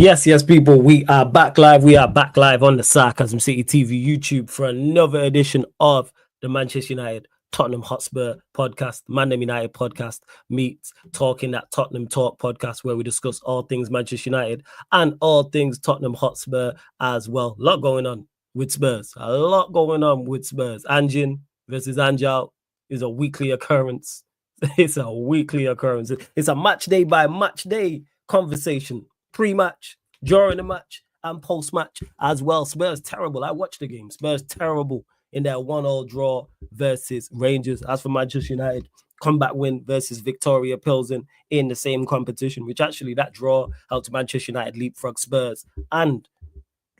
Yes, people. We are back live. We are back live on the Sarcasm City TV YouTube for another edition of the Manchester United Tottenham Hotspur podcast, Man United podcast meets Talking That Tottenham Talk podcast, where we discuss all things Manchester United and all things Tottenham Hotspur as well. A lot going on with Spurs. A lot going on with Spurs. Ange versus Ange is a weekly occurrence. It's a weekly occurrence. It's a match day by match day conversation. Pre-match, during the match, and post-match as well. Spurs terrible. I watched the game. Spurs terrible in their 1-1 draw versus Rangers. As for Manchester United, comeback win versus Victoria Pilsen in the same competition, which actually that draw helped Manchester United leapfrog Spurs and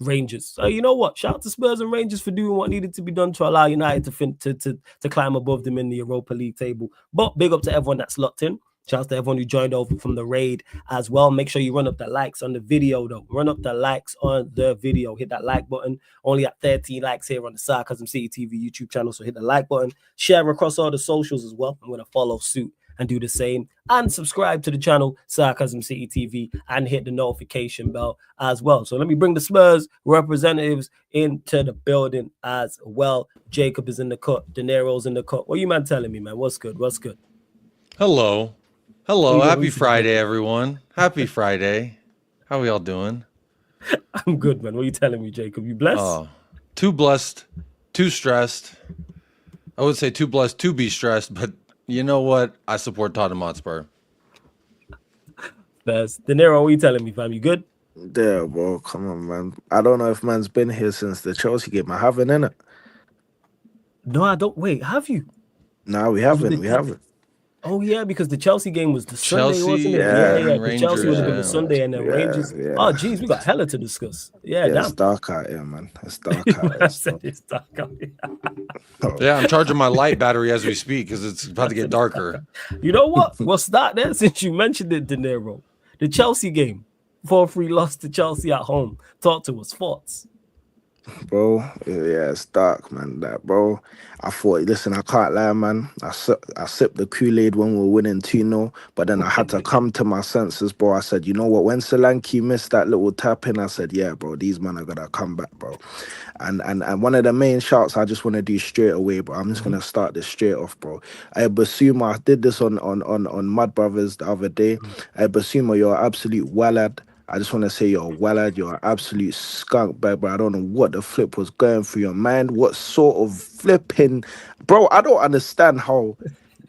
Rangers. So you know what? Shout out to Spurs and Rangers for doing what needed to be done to allow United to climb above them in the Europa League table. But big up to everyone that's locked in. Shout out to everyone who joined over from the raid as well. Make sure you run up the likes on the video, though. Run up the likes on the video. Hit that like button. Only at 13 likes here on the Sarcasm City TV YouTube channel. So hit the like button. Share across all the socials as well. I'm going to follow suit and do the same. And subscribe to the channel, Sarcasm City TV, and hit the notification bell as well. So let me bring the Spurs representatives into the building as well. Jacob is in the cut. De Niro's in the cut. What you man telling me, man? What's good? What's good? Hello. Happy Friday, everyone. Happy Friday. How are we all doing? I'm good, man. What are you telling me, Jacob? You blessed? Oh, too blessed, too stressed. I would say too blessed to be stressed, but you know what? I support Tottenham Hotspur. Best. De Niro, what are you telling me, fam? You good? Yeah, bro. Come on, man. I don't know if man's been here since the Chelsea game. I haven't, innit? No, I don't. Wait, have you? No, we haven't. We haven't. Oh, yeah, because the Chelsea game was the Sunday, wasn't it? Yeah. The Chelsea would have been the Sunday and then Rangers. Yeah. Oh, geez, we got hella to discuss. Yeah, It's dark out here, man. It's dark out here. So. It's dark out here. Yeah, I'm charging my light battery as we speak because it's about to get darker. You know what? We'll start there since you mentioned it, De Niro. The Chelsea game, 4-3 loss to Chelsea at home. Talk to us, thoughts. Bro, yeah, it's dark, man. That, bro, I thought, listen, I can't lie, man. I sipped the Kool-Aid when we were winning 2-0, but then I had to come to my senses, bro. I said, you know what? When Solanke missed that little tap in, I said, yeah, bro, these men are gonna come back, bro. And one of the main shouts I just want to do straight away, bro. I'm just gonna start this straight off, bro. Basuma, I did this on Mud Brothers the other day. Basuma, you're an absolute wallad. I just want to say you're a wallad, you're an absolute skunk, bro. I don't know what the flip was going through your mind. What sort of flipping... Bro, I don't understand how...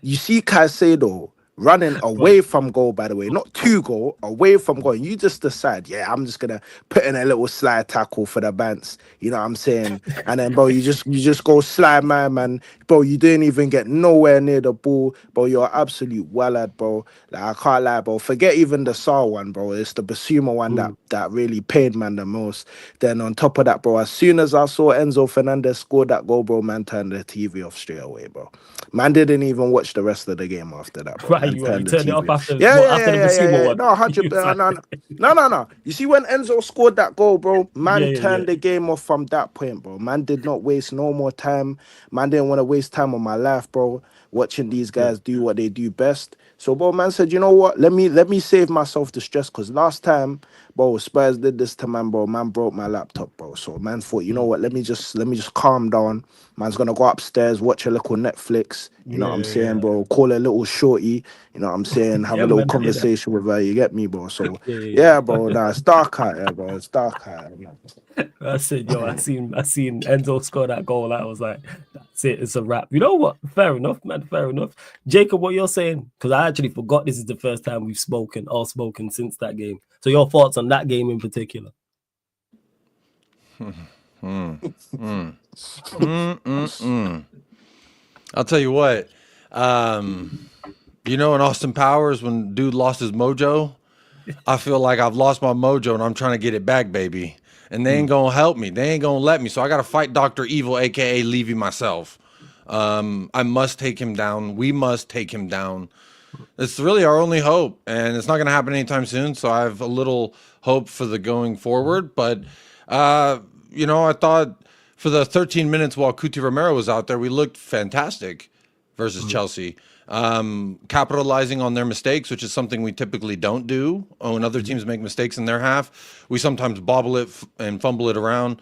You see Caicedo running away from goal, by the way. Not to goal, away from goal. You just decide, yeah, I'm just going to put in a little slide tackle for the Bants. You know what I'm saying? And then, bro, you just go slide, man. Bro, you didn't even get nowhere near the ball. Bro, you're an absolute wallad, bro. Like, I can't lie, bro. Forget even the Saar one, bro. It's the Basuma one that really paid, man, the most. Then on top of that, bro, as soon as I saw Enzo Fernandez score that goal, bro, man turned the TV off straight away, bro. Man didn't even watch the rest of the game after that, bro. Right, you turned it off after the Basuma one. No, 100%. No. You see, when Enzo scored that goal, bro, man turned the game off from that point, bro. Man did not waste no more time. Man didn't want to waste time on my life, bro, watching these guys do what they do best. So, bro, man said, you know what? Let me save myself the stress, because last time, bro, Spurs did this to man, bro. Man broke my laptop, bro. So, man thought, you know what? Let me just calm down. Man's gonna go upstairs, watch a little Netflix. You know what I'm saying, bro? Call a little shorty. You know what I'm saying? Have a little conversation with her. You get me, bro? So, yeah, bro. Nah, it's dark out here, bro. It's dark out here, man. I said, yo, I seen Enzo score that goal. I was like, that's it. It's a wrap. You know what? Fair enough, man. Fair enough. Jacob, what you're saying? Because I actually forgot this is the first time we've spoken since that game. So your thoughts on that game in particular? I'll tell you what. You know, in Austin Powers, when dude lost his mojo, I feel like I've lost my mojo and I'm trying to get it back, baby. And they ain't gonna help me. They ain't gonna let me. So I gotta fight Dr. Evil, aka Levy, myself. I must take him down. We must take him down. It's really our only hope, and it's not gonna happen anytime soon. So I have a little hope for the going forward. But you know, I thought for the 13 minutes while Cuti Romero was out there, we looked fantastic. versus Chelsea. Capitalizing on their mistakes, which is something we typically don't do. When other teams make mistakes in their half, we sometimes bobble it and fumble it around.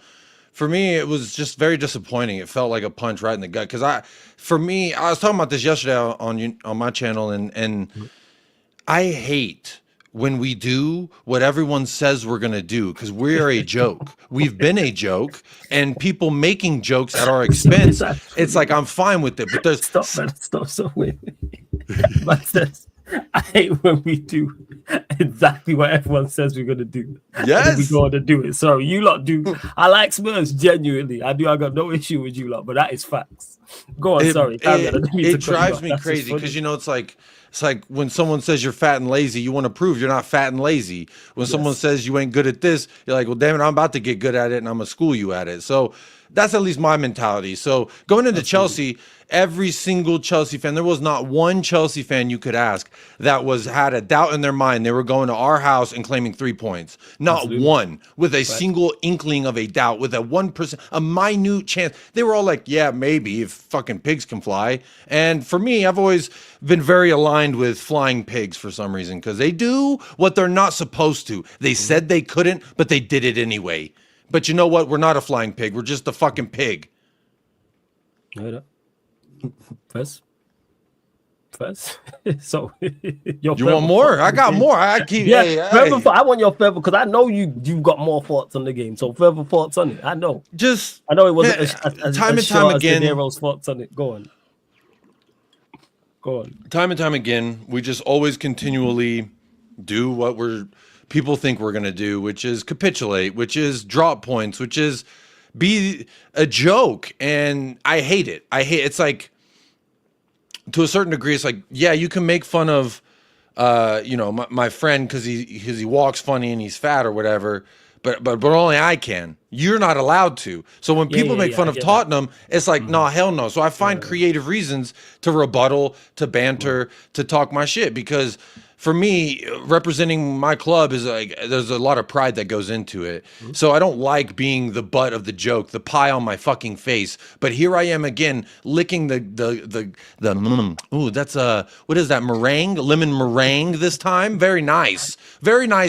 For me, it was just very disappointing. It felt like a punch right in the gut. Because I was talking about this yesterday on my channel, and I hate when we do what everyone says we're going to do, because we're a joke. We've been a joke, and people making jokes at our expense, it's like, I'm fine with it. But there's... Stop. So wait. Man says, I hate when we do exactly what everyone says we're going to do. Yes. We go on to do it. Sorry, you lot do. I like Spurs, genuinely. I got no issue with you lot, but that is facts. Go on, sorry. It drives me crazy, because, it's like when someone says you're fat and lazy, you want to prove you're not fat and lazy. When someone says you ain't good at this, you're like, well, damn it, I'm about to get good at it, and I'm going to school you at it. So that's at least my mentality. So going into Chelsea, every single Chelsea fan, there was not one Chelsea fan you could ask that had a doubt in their mind they were going to our house and claiming 3 points. Not one with a single inkling of a doubt, with a 1%, a minute chance. They were all like, yeah, maybe, if fucking pigs can fly. And for me, I've always been very aligned with flying pigs for some reason, because they do what they're not supposed to. They said they couldn't, but they did it anyway. But you know what? We're not a flying pig. We're just a fucking pig. First. So you want more? I got more. I keep. Yeah, I want your further, because I know you've got more thoughts on the game. So further thoughts on it. I know. I know it wasn't time and time again. Nero's thoughts on it. Go on. Time and time again, we just always continually do what people think we're gonna do, which is capitulate, which is drop points, which is be a joke, and I hate it. It's like, to a certain degree, it's like, yeah, you can make fun of, my friend because he walks funny and he's fat or whatever, but only I can. You're not allowed to. So when people make fun of Tottenham, it's like, no, hell no. So I find creative reasons to rebuttal, to banter, to talk my shit, because for me, representing my club is like, there's a lot of pride that goes into it. So I don't like being the butt of the joke, the pie on my fucking face. But here I am again, licking the that's what is that, meringue, lemon meringue this time? Very nice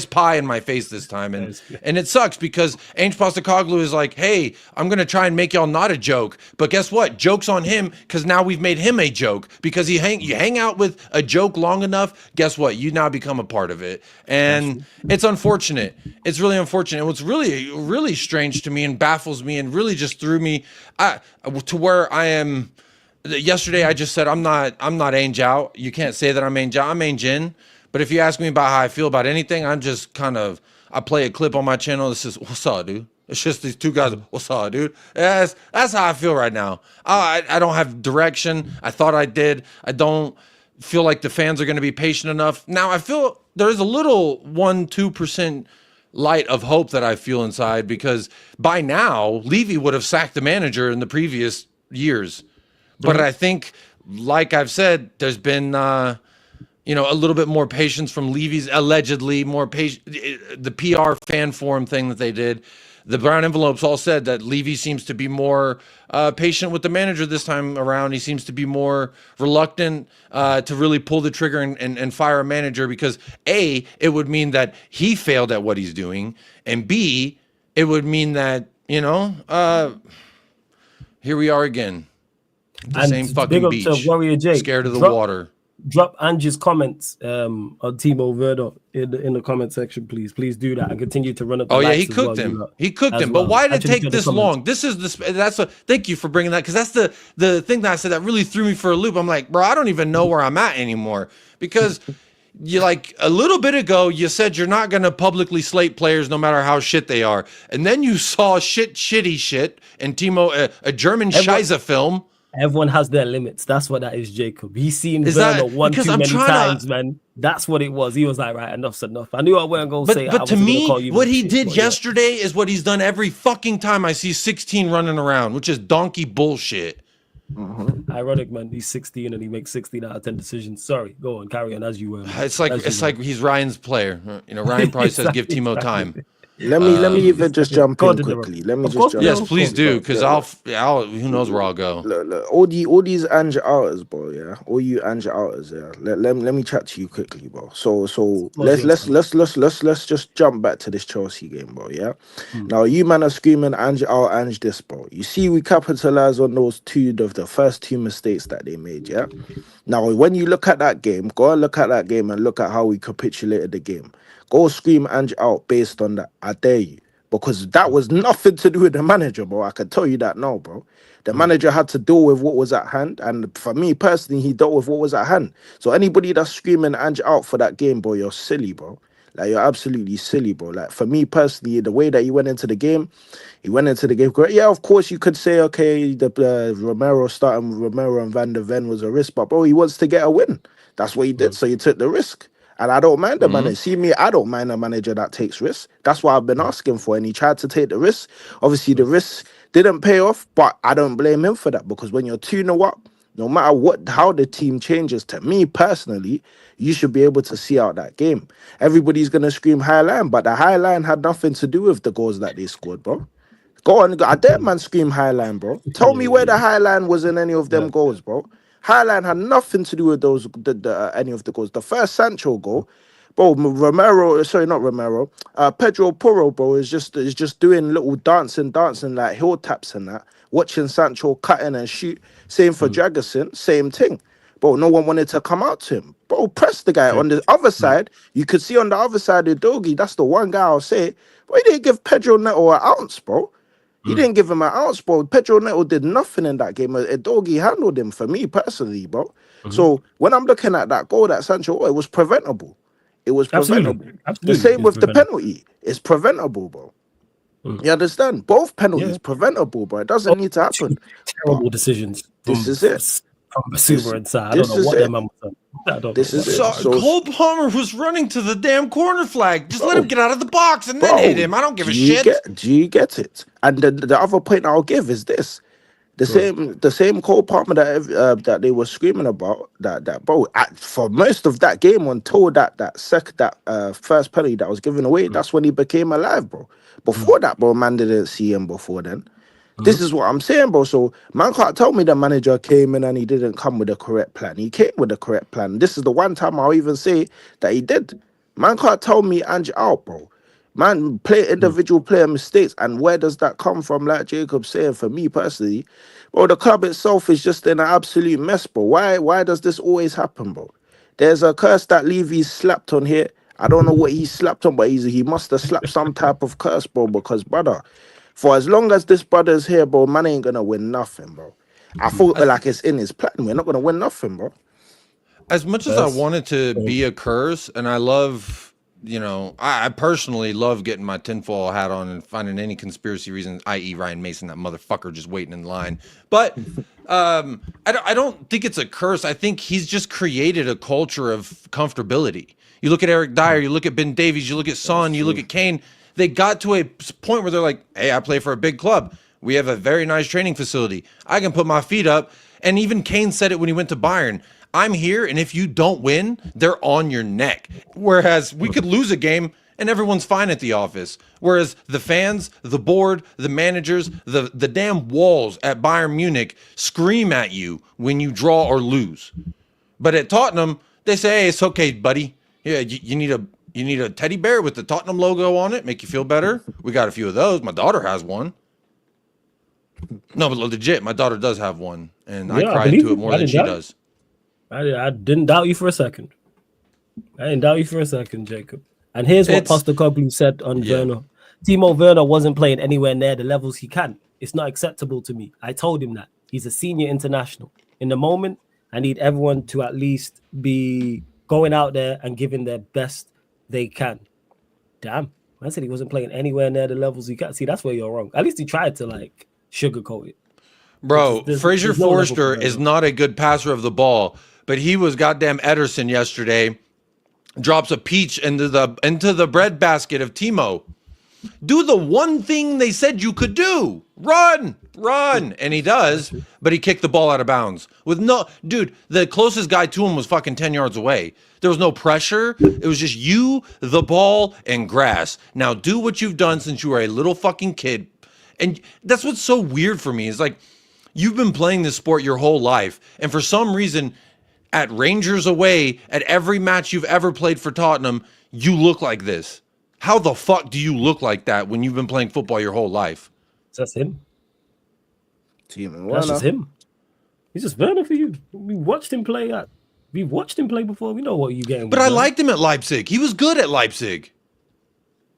pie in my face this time, and it sucks because Ange Postecoglou is like, hey, I'm gonna try and make y'all not a joke, but guess what? Joke's on him, because now we've made him a joke, because you hang out with a joke long enough, guess what? You now become a part of it, and it's unfortunate. It's really unfortunate. What's really, really strange to me and baffles me and really just threw me to where I am. Yesterday, I just said, I'm not Ange out. You can't say that I'm Ange out. I'm Ange in. But if you ask me about how I feel about anything, I'm just I play a clip on my channel that says, what's up, dude? It's just these two guys, what's up, dude? That's how I feel right now. I don't have direction. I thought I did. I don't feel like the fans are going to be patient enough. Now, I feel there's a little 1-2% light of hope that I feel inside, because by now, Levy would have sacked the manager in the previous years. But I think, like I've said, there's been, a little bit more patience from Levy's, allegedly more patient. The PR fan forum thing that they did, the brown envelopes all said that Levy seems to be more patient with the manager this time around. He seems to be more reluctant to really pull the trigger and fire a manager, because A, it would mean that he failed at what he's doing, and B, it would mean that, here we are again. The same fucking beach, Warrior Jake, scared of the water. Drop Ange's comments on Timo Werner in the comment section, please. Please do that and continue to run up. Oh yeah, he cooked him. He cooked him. But why did it take this long? This is thank you for bringing that, because that's the thing that I said that really threw me for a loop. I'm like, bro, I don't even know where I'm at anymore, because you, like, a little bit ago you said you're not going to publicly slate players no matter how shit they are, and then you saw shitty shit and Timo a German Scheisse film. Everyone has their limits. That's what that is, Jacob. He's seen Werner one too many times, man. That's what it was. He was like, right, enough's enough. I knew I wasn't going to say it. But to me, what he did yesterday is what he's done every fucking time I see 16 running around, which is donkey bullshit. Ironic, man. He's 16 and he makes 16 out of 10 decisions. Sorry, go on, carry on as you were. It's like he's Ryan's player. Ryan probably says give Timo time. Let me even just jump God in in the quickly. Let me Of just course, jump Yes, in. please do, because Look, I'll who knows where I'll go. look, all these Ange outers, bro. Yeah, all you Ange outers. Yeah, let me chat to you quickly, bro. So Floor's yours, man. let's just jump back to this Chelsea game, bro. Yeah. Hmm. Now you man are screaming Ange out, Ange this, bro. You see, we capitalize on those the first two mistakes that they made. Yeah. Now, when you look at that game, go and look at that game and look at how we capitulated the game. Go scream Ange out based on that. I dare you. Because that was nothing to do with the manager, bro. I can tell you that now, bro. The manager had to deal with what was at hand. And for me personally, he dealt with what was at hand. So anybody that's screaming Ange out for that game, bro, you're silly, bro. Like, you're absolutely silly, bro. Like, for me personally, the way that he went into the game, great. Yeah, of course, you could say, okay, the Romero starting with Romero and Van der Ven was a risk, but bro, he wants to get a win. That's what he did. So he took the risk. And I don't mind the manager. See me, I don't mind a manager that takes risks. That's what I've been asking for. And he tried to take the risk. Obviously, the risk didn't pay off, but I don't blame him for that because when you're 2-0 up, no matter how the team changes, to me personally, you should be able to see out that game. Everybody's going to scream high line, but the high line had nothing to do with the goals that they scored, bro. Go on, I dare man scream high line, bro. Tell me where the high line was in any of them goals, bro. High line had nothing to do with those any of the goals. The first Sancho goal, bro, not Romero, Pedro Porro, bro, is just doing little dancing like hill taps and that. Watching Sancho cut in and shoot. Same for Dragerson, same thing. Bro, no one wanted to come out to him. Bro, press the guy. On the other side, you could see on the other side of Doggy, that's the one guy I'll say, bro, he didn't give Pedro Neto an ounce, bro. He didn't give him an ounce, bro. Pedro Neto did nothing in that game. Doggy handled him for me personally, bro. So when I'm looking at that goal that Sancho, it was preventable. It was preventable. Absolutely. The same with the penalty. It's preventable, bro. You understand? Both penalties preventable, bro. It doesn't need to happen. Terrible decisions. This is it. From Basuma and Sa. I don't know what their man was on. This is it. So Cole Palmer was running to the damn corner flag. Just let him get out of the box and then hit him. I don't give a shit. Do you get it? And the other point I'll give is this. The same Cole Palmer that they were screaming about, that bro, for most of that game until that first penalty that was given away, that's when he became alive, bro. Before that, bro, man didn't see him before then. This is what I'm saying, bro. So man can't tell me the manager came in and he didn't come with the correct plan. He came with the correct plan. This is the one time I'll even say that he did. Man can't tell me Ange out, bro. Man, play individual player mistakes. And where does that come from? Like Jacob saying, for me personally, bro, the club itself is just in an absolute mess, bro. Why does this always happen, bro? There's a curse that Levy slapped on here. I don't know what he slapped on, but he must have slapped some type of curse, bro, because, brother, for as long as this brother's here, bro, man ain't gonna win nothing, bro. I feel like it's in his plan. We're not gonna win nothing, bro. As much as I wanted to be a curse, and I love, I personally love getting my tinfoil hat on and finding any conspiracy reason, i.e. Ryan Mason, that motherfucker just waiting in line. But I don't think it's a curse. I think he's just created a culture of comfortability. You look at Eric Dyer, you look at Ben Davies, you look at Son, you look at Kane. They got to a point where they're like, hey, I play for a big club. We have a very nice training facility. I can put my feet up. And even Kane said it when he went to Bayern. I'm here, and if you don't win, they're on your neck. Whereas we could lose a game, and everyone's fine at the office. Whereas the fans, the board, the managers, the damn walls at Bayern Munich scream at you when you draw or lose. But at Tottenham, they say, hey, it's okay, buddy. Yeah, you need a teddy bear with the Tottenham logo on it, make you feel better. We got a few of those. My daughter has one. No, but legit, my daughter does have one, and I cry into it more than she does. I didn't doubt you for a second. Jacob. And here's what Postecoglou said on Werner. Timo Werner wasn't playing anywhere near the levels he can. It's not acceptable to me. I told him that. He's a senior international. In the moment, I need everyone to at least be going out there and giving their best they can. Damn. I said he wasn't playing anywhere near the levels he can. See, that's where you're wrong. At least he tried to, sugarcoat it. Bro, Fraser Forster is not a good passer of the ball, but he was goddamn Ederson yesterday. Drops a peach into the bread basket of Timo. do the one thing they said you could do. Run. And he does, but he kicked the ball out of bounds. Dude, the closest guy to him was fucking 10 yards away. There was no pressure. It was just you, the ball, and grass. Now do what you've done since you were a little fucking kid. And that's what's so weird for me. Is like, you've been playing this sport your whole life, and for some reason, at Rangers away, at every match you've ever played for Tottenham, you look like this. How the fuck do you look like that when you've been playing football your whole life? That's him. Timo That's Werner. just him. He's just Werner for you. We watched him play. We've watched him play before. We know what you getting. But I liked him at Leipzig. He was good at Leipzig.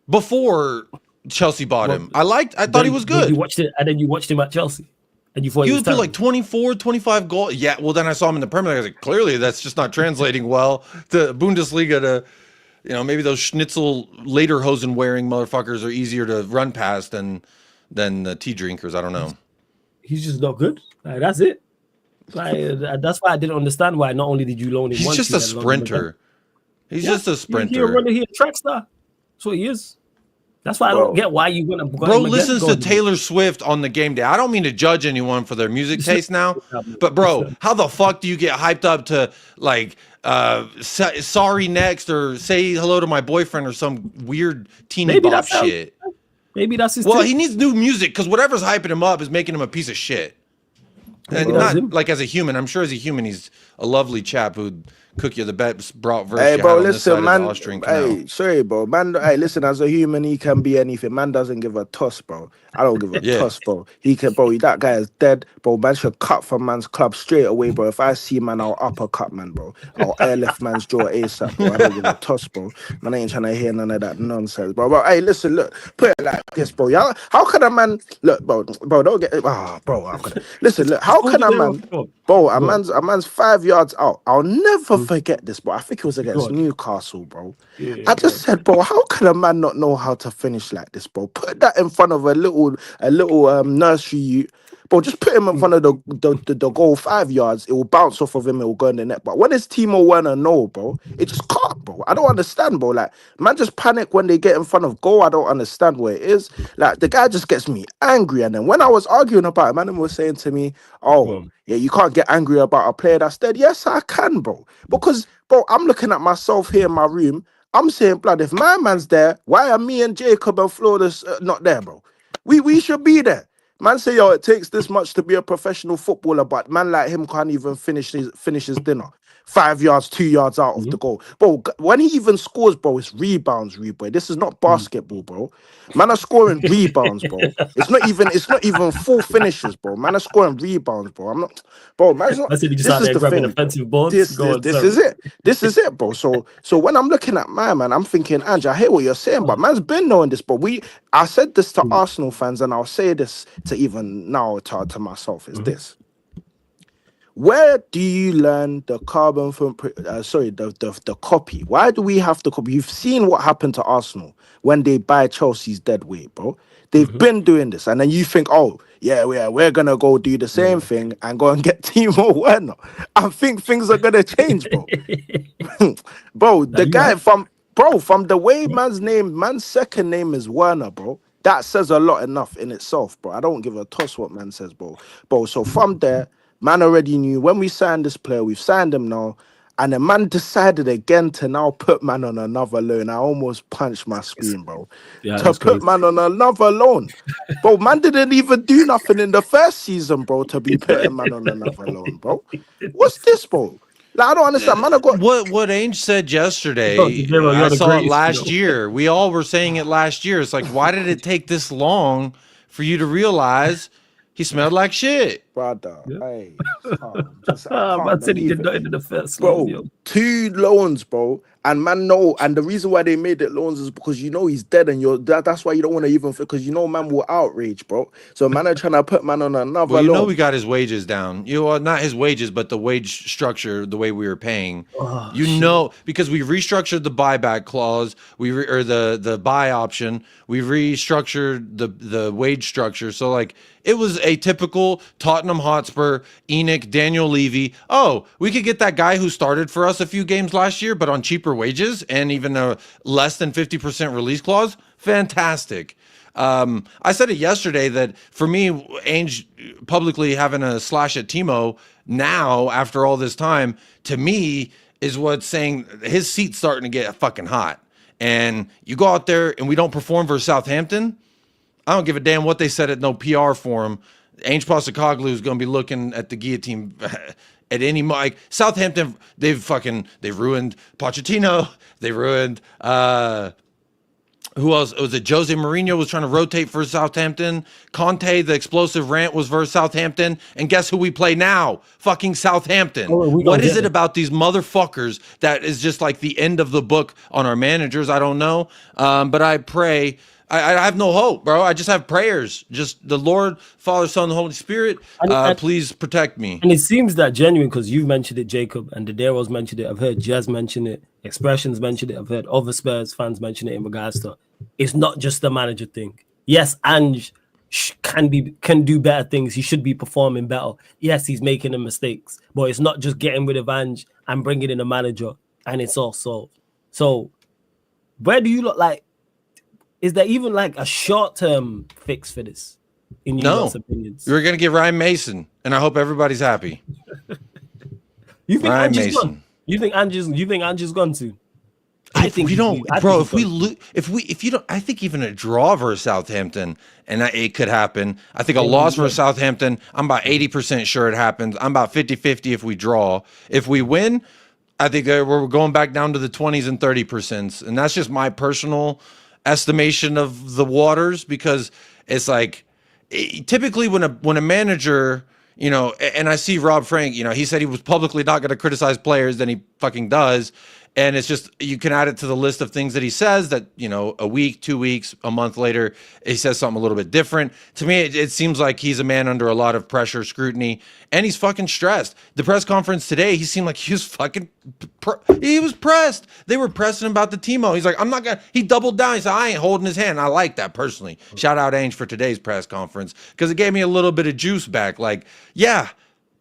Before Chelsea bought him. I thought he was good. You watched it, and then you watched him at Chelsea. And you thought He he was put like 24, 25 goals. Yeah, well, then I saw him in the Premier League. I was like, clearly that's just not translating well to Bundesliga to, maybe those schnitzel lederhosen wearing motherfuckers are easier to run past than the tea drinkers. I don't know. He's just not good. Like, that's it. Like, that's why I didn't understand why not only did you loan him He's once. just a sprinter. He's just a sprinter. He's a runner, he's a track star. That's what he is. That's why I don't get why you gonna. Bro listens to Taylor Swift on the game day. I don't mean to judge anyone for their music taste now, but bro, how the fuck do you get hyped up to like sorry next or say hello to my boyfriend or some weird teeny bop shit? Maybe that's his. Well, he needs new music because whatever's hyping him up is making him a piece of shit. And not like as a human. I'm sure as a human, he's a lovely chap who'd cook you the best bratwurst. Hey, bro, listen, man. Hey, sorry, bro. Man, hey, listen, as a human, he can be anything. Man doesn't give a toss, bro. I don't give a toss, bro. He can, bro, that guy is dead, bro. Man should cut from man's club straight away, bro. If I see man, I'll uppercut, man, bro. I'll airlift man's jaw ASAP, bro. I don't give a toss, bro. Man, I ain't trying to hear none of that nonsense, bro. But hey, listen, look, put it like this, bro. Y'all, how can a man, look, bro, don't get, bro, I'm gonna, listen, look, how can a man, bro, a man's 5 yards out. I'll never forget this, bro. I think it was against Newcastle, bro. I just said, bro, how can a man not know how to finish like this, bro? Put that in front of a little nursery youth. Bro, just put him in front of the goal 5 yards. It will bounce off of him. It will go in the net. But when it's Timo Werner, no, bro. It just can't, bro. I don't understand, bro. Like, man just panic when they get in front of goal. I don't understand what it is. Like, the guy just gets me angry. And then when I was arguing about it, man was saying to me, yeah, you can't get angry about a player that's dead. Yes, I can, bro. Because, bro, I'm looking at myself here in my room. I'm saying, blood, if my man's there, why are me and Jacob and Flawless not there, bro? We should be there. Man say, yo, it takes this much to be a professional footballer, but man like him can't even finish his dinner. 5 yards, 2 yards out of the goal. Bro, when he even scores, bro, it's rebounds, boy. This is not basketball, bro. Man are scoring rebounds, bro. It's not even full finishes, bro. Man are scoring rebounds, bro. I'm not, bro, man's not. I said he just out there grabbing offensive boards. This is it. This is it, bro. So when I'm looking at my man, I'm thinking, Ange, I hear what you're saying, but man's been knowing this, but I said this to Arsenal fans, and I'll say this to even now to myself, is this. Where do you learn the carbon footprint? The copy. Why do we have to copy? You've seen what happened to Arsenal when they buy Chelsea's dead weight, bro. They've been doing this, and then you think, oh yeah, we're gonna go do the same thing and go and get Timo Werner. I think things are gonna change, bro. Bro, the guy from the way man's second name is Werner, bro. That says a lot enough in itself, bro. I don't give a toss what man says, bro. So from there. Man already knew when we signed this player, we've signed him now, and the man decided again to now put man on another loan. I almost punched my screen, bro. Yeah, to put man on another loan. Bro, man didn't even do nothing in the first season, bro, to be putting man on another loan, bro. What's this, bro? Like, I don't understand. Man, I got what Ange said yesterday. I saw it last year. We all were saying it last year. It's like, why did it take this long for you to realize he smelled like shit? Brother, hey, man said he did not into the first bro. loan, 2 loans, bro, and man know, and the reason why they made it loans is because you know he's dead, and that's why you don't want to even, because you know man will outrage, bro. So man are trying to put man on another. Well, you loan. know we got his wages down. Not his wages, but the wage structure, the way we were paying. Know, because we restructured the buyback clause, the buy option. We restructured the wage structure. So like it was a typical Tottenham Hotspur, Enoch, Daniel Levy. Oh, we could get that guy who started for us a few games last year, but on cheaper wages and even a less than 50% release clause. Fantastic. I said it yesterday that for me, Ange publicly having a slash at Timo now after all this time, to me, is what's saying his seat's starting to get fucking hot. And you go out there and we don't perform versus Southampton, I don't give a damn what they said at no PR forum. Ange Postecoglou is going to be looking at the guillotine at any like Southampton. They've ruined Pochettino. They ruined who else? Was it Jose Mourinho was trying to rotate for Southampton? Conte, the explosive rant was versus Southampton. And guess who we play now? Fucking Southampton. What is it about these motherfuckers that is just like the end of the book on our managers? I don't know. But I pray. I have no hope, bro. I just have prayers. Just the Lord, Father, Son, and Holy Spirit, please protect me. And it seems that genuine because you've mentioned it, Jacob, and Dadero's mentioned it. I've heard Jez mention it. Expressions mentioned it. I've heard other Spurs fans mention it in regards to it's not just the manager thing. Yes, Ange can do better things. He should be performing better. Yes, he's making the mistakes, but it's not just getting rid of Ange and bringing in a manager and it's all solved. So where do you look like? Is there even like a short-term fix for this? In your opinions, we're gonna get Ryan Mason, and I hope everybody's happy. You think Ryan Mason? Gone? You think Ange's gone too? I think we don't, bro. If you don't, I think even a draw versus Southampton, and it could happen. I think a loss versus Southampton, I'm about 80% sure it happens. I'm about 50-50 if we draw. If we win, I think we're going back down to the 20s and 30%, and that's just my personal estimation of the waters, because it's like typically when a manager, you know, and I see Rob Frank, you know, he said he was publicly not going to criticize players, then he fucking does. And it's just, you can add it to the list of things that he says that, you know, a week, 2 weeks, a month later, he says something a little bit different. To me, it seems like he's a man under a lot of pressure, scrutiny, and he's fucking stressed. The press conference today, he seemed like he was fucking, he was pressed. They were pressing him about the Timo. He's like, I'm not going to, he doubled down. He said, I ain't holding his hand. I like that personally. Shout out Ange for today's press conference, because it gave me a little bit of juice back. Like, yeah.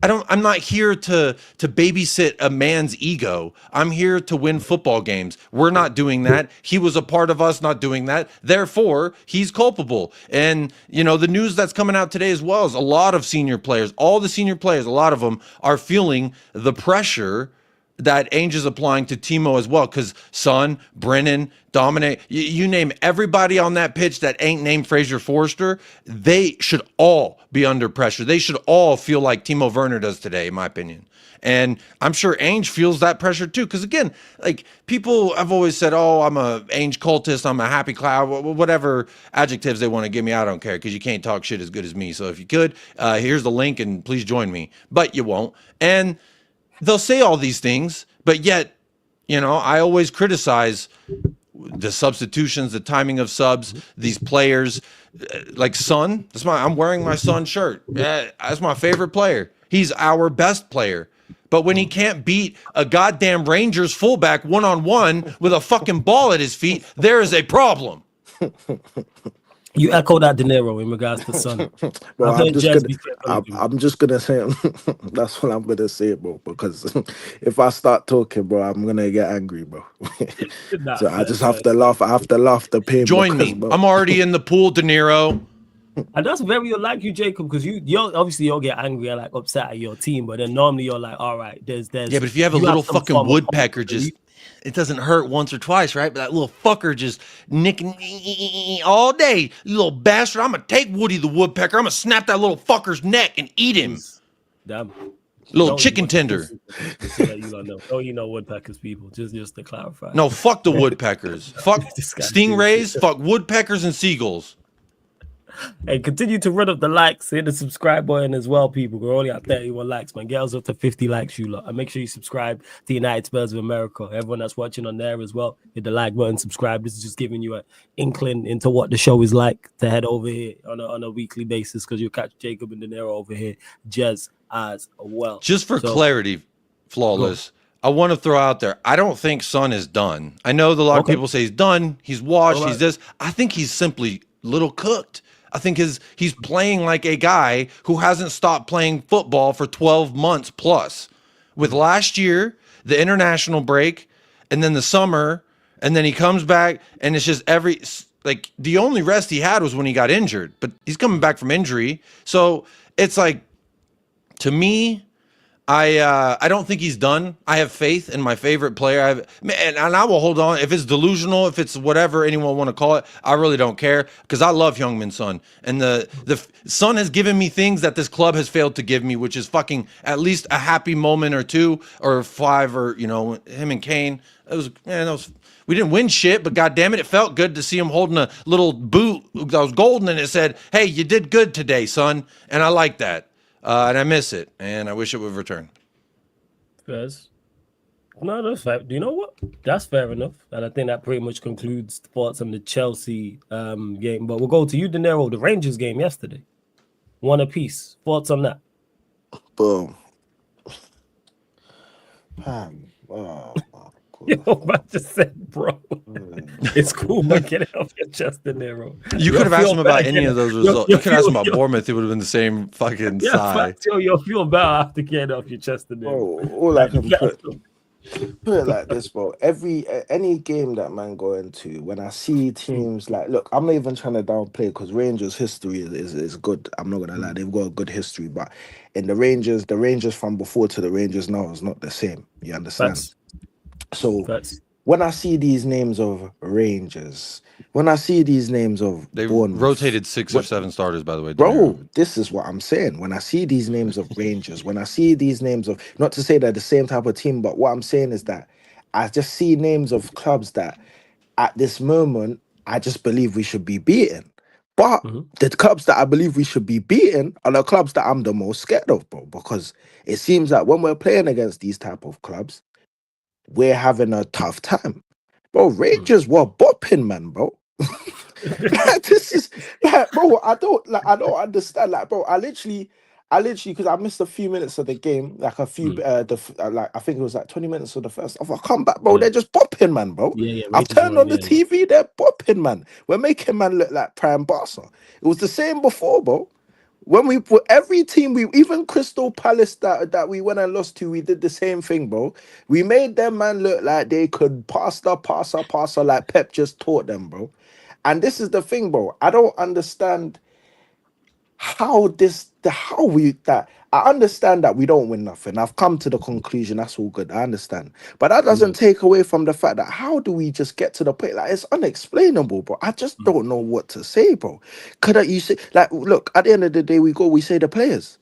I'm not here to babysit a man's ego. I'm here to win football games. We're not doing that. He was a part of us not doing that. Therefore, he's culpable. And, you know, the news that's coming out today as well is a lot of senior players, all the senior players, a lot of them are feeling the pressure that Ange is applying to Timo as well, because Son, Brennan, Dominic, you name everybody on that pitch that ain't named Fraser Forster, they should all be under pressure. They should all feel like Timo Werner does today, in my opinion. And I'm sure Ange feels that pressure too, because again, like people have always said, oh, I'm a Ange cultist, I'm a happy cloud, whatever adjectives they want to give me, I don't care, because you can't talk shit as good as me. So if you could, here's the link and please join me. But you won't. And they'll say all these things, but yet, you know, I always criticize the substitutions, the timing of subs, these players, like Son. I'm wearing my Son shirt. Yeah, that's my favorite player. He's our best player. But when he can't beat a goddamn Rangers fullback one-on-one with a fucking ball at his feet, there is a problem. You echo that, De Niro, in regards to Son. Bro, I'm just gonna say that's what I'm gonna say, bro. Because if I start talking, bro, I'm gonna get angry, bro. So I just have to laugh. I have to laugh the pain. Join me. Bro, I'm already in the pool, De Niro. And that's very unlike you, Jacob, because you're obviously you'll get angry and like upset at your team, but then normally you're like, all right, there's yeah, but if you have a little fucking woodpecker just. It doesn't hurt once or twice, right? But that little fucker just nicking all day. You little bastard. I'm going to take Woody the woodpecker. I'm going to snap that little fucker's neck and eat him. Damn. Little chicken tender. You know woodpeckers, people. Just to clarify. No, fuck the woodpeckers. Fuck stingrays. Fuck woodpeckers and seagulls. And continue to run up the likes, hit the subscribe button as well, people. We're only at 31 likes, man. Get us up to 50 likes, you lot. And make sure you subscribe to United Spurs of America. Everyone that's watching on there as well, hit the like button, subscribe. This is just giving you an inkling into what the show is like to head over here on a weekly basis, because you'll catch Jacob and De Niro over here, Jez as well. Just for clarity, Flawless, I want to throw out there, I don't think Son is done. I know a lot of people say he's done, he's washed, he's this. I think he's simply little cooked. I think he's playing like a guy who hasn't stopped playing football for 12 months plus. With last year, the international break, and then the summer, and then he comes back, and it's just like the only rest he had was when he got injured, but he's coming back from injury. So it's like, to me, I don't think he's done. I have faith in my favorite player. And I will hold on. If it's delusional, if it's whatever anyone want to call it, I really don't care, because I love Heung-min Son. And the Son has given me things that this club has failed to give me, which is fucking at least a happy moment or two or five, or, you know, him and Kane. We didn't win shit, but goddamn it felt good to see him holding a little boot that was golden and it said, "Hey, you did good today, son." And I like that. And I miss it, and I wish it would return. Fairs. No, that's fair. Do you know what? That's fair enough. And I think that pretty much concludes thoughts on the Chelsea game. But we'll go to you, De Niro, the Rangers game yesterday. One apiece. Thoughts on that? Boom. Pam. Oh, Yo, I just said, bro. It's cool, but get it off your chest, De Niro. You could have asked him about any of those results. You could have asked him about Bournemouth. It would have been the same fucking side. You'll feel bad after getting it off your chest, De Niro. Bro, all I can put it like this, bro. Any game that man go into, when I see teams like, look, I'm not even trying to downplay, because Rangers' history is good. I'm not gonna lie, they've got a good history, but in the Rangers from before to the Rangers now is not the same. You understand? So when I see these names of Rangers, when I see these names of They've Bournemouth, rotated 6 or 7 starters, by the way. bro, this is what I'm saying. When I see these names of Rangers, when I see these names of, not to say they're the same type of team, but what I'm saying is that I just see names of clubs that at this moment, I just believe we should be beaten. But the clubs that I believe we should be beaten are the clubs that I'm the most scared of, bro, because it seems that when we're playing against these type of clubs, we're having a tough time. Bro, Rangers were bopping, man, bro. Like, this is like, bro, I don't understand. Like, bro, I literally, because I missed a few minutes of the game, like a few, like I think it was like 20 minutes of the first. I come back, bro. They're just bopping, man, bro. I've turned on the TV. They're bopping, man. We're making man look like prime Barca. It was the same before, bro. When we put every team, even Crystal Palace that we went and lost to, we did the same thing, bro. We made them man look like they could pass like Pep just taught them, bro. And this is the thing, bro. I don't understand I understand that we don't win nothing. I've come to the conclusion that's all good. I understand. But that doesn't take away from the fact that how do we just get to the point? Like, it's unexplainable, bro. I just don't know what to say, bro. Could you say, like, look, at the end of the day, we say the players.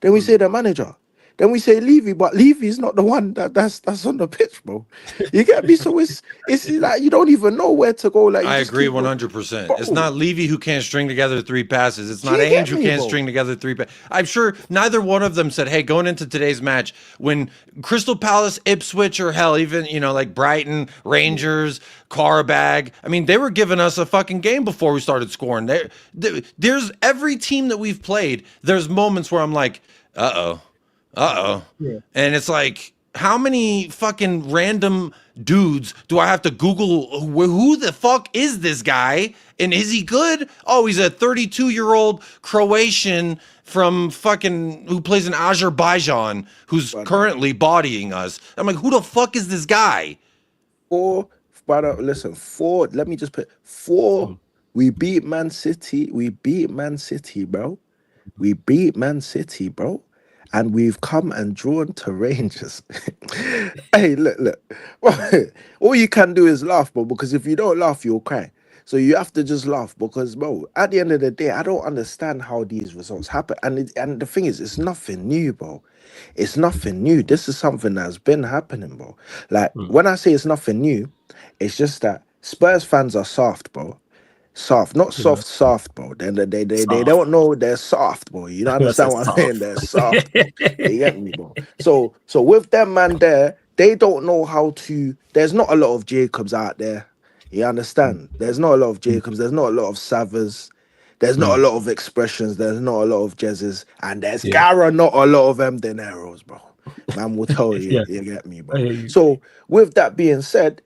Then we say the manager. Then we say Levy, but Levy's not the one that's on the pitch, bro. You get me? So it's like you don't even know where to go. Like, I agree 100%. It's not Levy who can't string together 3 passes. It's not Ange who can't string together 3 passes. I'm sure neither one of them said, "Hey, going into today's match, when Crystal Palace, Ipswich, or hell, even, you know, like Brighton, Rangers, Qarabag, I mean, they were giving us a fucking game before we started scoring. There's every team that we've played, there's moments where I'm like, uh-oh. Yeah. And it's like, how many fucking random dudes do I have to Google? Who the fuck is this guy? And is he good? Oh, he's a 32-year-old Croatian from fucking who plays in Azerbaijan, who's currently bodying us. I'm like, who the fuck is this guy? Let me just put 4. We beat Man City. We beat Man City, bro. And we've come and drawn to Rangers. Hey, look. All you can do is laugh, bro, because if you don't laugh, you'll cry. So you have to just laugh because, bro, at the end of the day, I don't understand how these results happen. And the thing is, it's nothing new, bro. It's nothing new. This is something that's been happening, bro. Like, when I say it's nothing new, it's just that Spurs fans are soft, bro. Soft, not soft, bro. They don't know they're soft, bro. You don't understand what I'm saying? They're soft. You get me, bro? So with them man there, they don't know how to. There's not a lot of Jacobs out there. You understand? There's not a lot of Jacobs. There's not a lot of Savas. There's not a lot of expressions. There's not a lot of Jezzes, and there's Gara, not a lot of them Dineros, bro. Man will tell you. You get me, bro? So with that being said,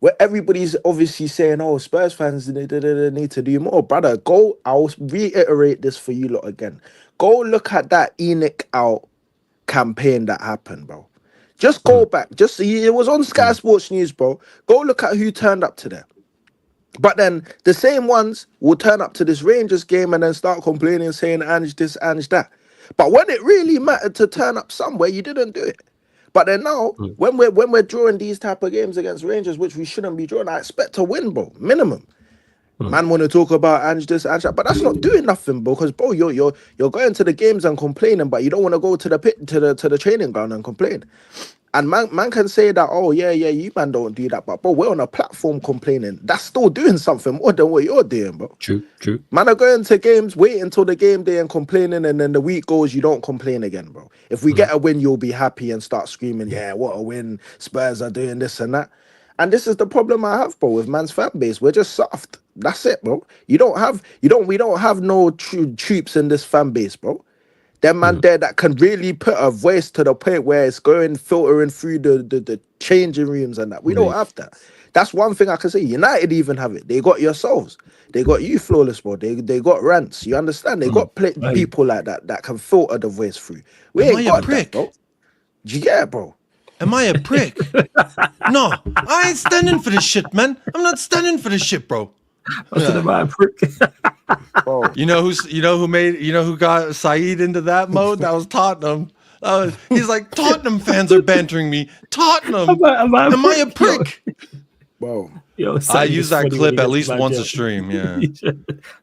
where everybody's obviously saying, "Oh, Spurs fans need to do more," brother. I'll reiterate this for you lot again. Go look at that Enoch out campaign that happened, bro. Just go back. It was on Sky Sports News, bro. Go look at who turned up to there. But then the same ones will turn up to this Rangers game and then start complaining, saying Ange this, Ange that. But when it really mattered to turn up somewhere, you didn't do it. But then now, when we're drawing these type of games against Rangers, which we shouldn't be drawing, I expect to win, bro. Minimum. Man want to talk about Ange this, Ange that, but that's not doing nothing, bro. Because bro, you're going to the games and complaining, but you don't want to go to the pit to the training ground and complain. And man can say that, oh yeah, you man don't do that, but bro, we're on a platform complaining. That's still doing something more than what you're doing, bro. True. Man are going to games, wait until the game day and complaining, and then the week goes, you don't complain again, bro. If we get a win, you'll be happy and start screaming, yeah, what a win. Spurs are doing this and that. And this is the problem I have, bro, with man's fan base. We're just soft. That's it, bro. We don't have no true troops in this fan base, bro. Them man there that can really put a voice to the point where it's going filtering through the changing rooms and that. We don't have that. That's one thing I can say. United even have it. They got yourselves. They got you, Flawless, bro. They got rants. You understand? They got people like that can filter the voice through. We ain't got that, bro. Yeah, bro. Am I a prick? No, I ain't standing for this shit, man. I'm not standing for this shit, bro. Am I a prick? Bro. You know who got Saeed into that mode? That was Tottenham. He's like, Tottenham fans are bantering me. Tottenham. Am I a prick? Bro. Yo, I use that clip at least once a stream, yeah.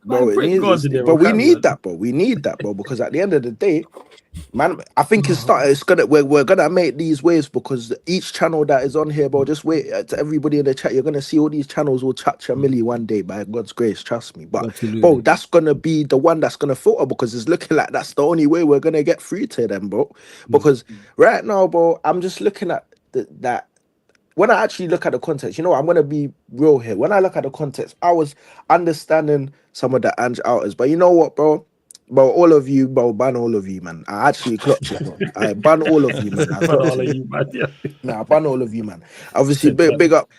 Bro, we need that, bro. We need that, bro, because at the end of the day, man, I think we're gonna make these waves because each channel that is on here, bro, just wait to everybody in the chat. You're gonna see all these channels will touch a milli one day by God's grace, trust me. But bro, that's gonna be the one that's gonna filter because it's looking like that's the only way we're gonna get through to them, bro. Because right now, bro, I'm just looking at that. When I actually look at the context, you know, I'm gonna be real here. When I look at the context, I was understanding some of the Ange outers, but you know what, bro? Bro, all of you, bro, ban all of you, man. I actually clocked it, bro. I ban all of you, man. I ban all of you, man. Obviously, big up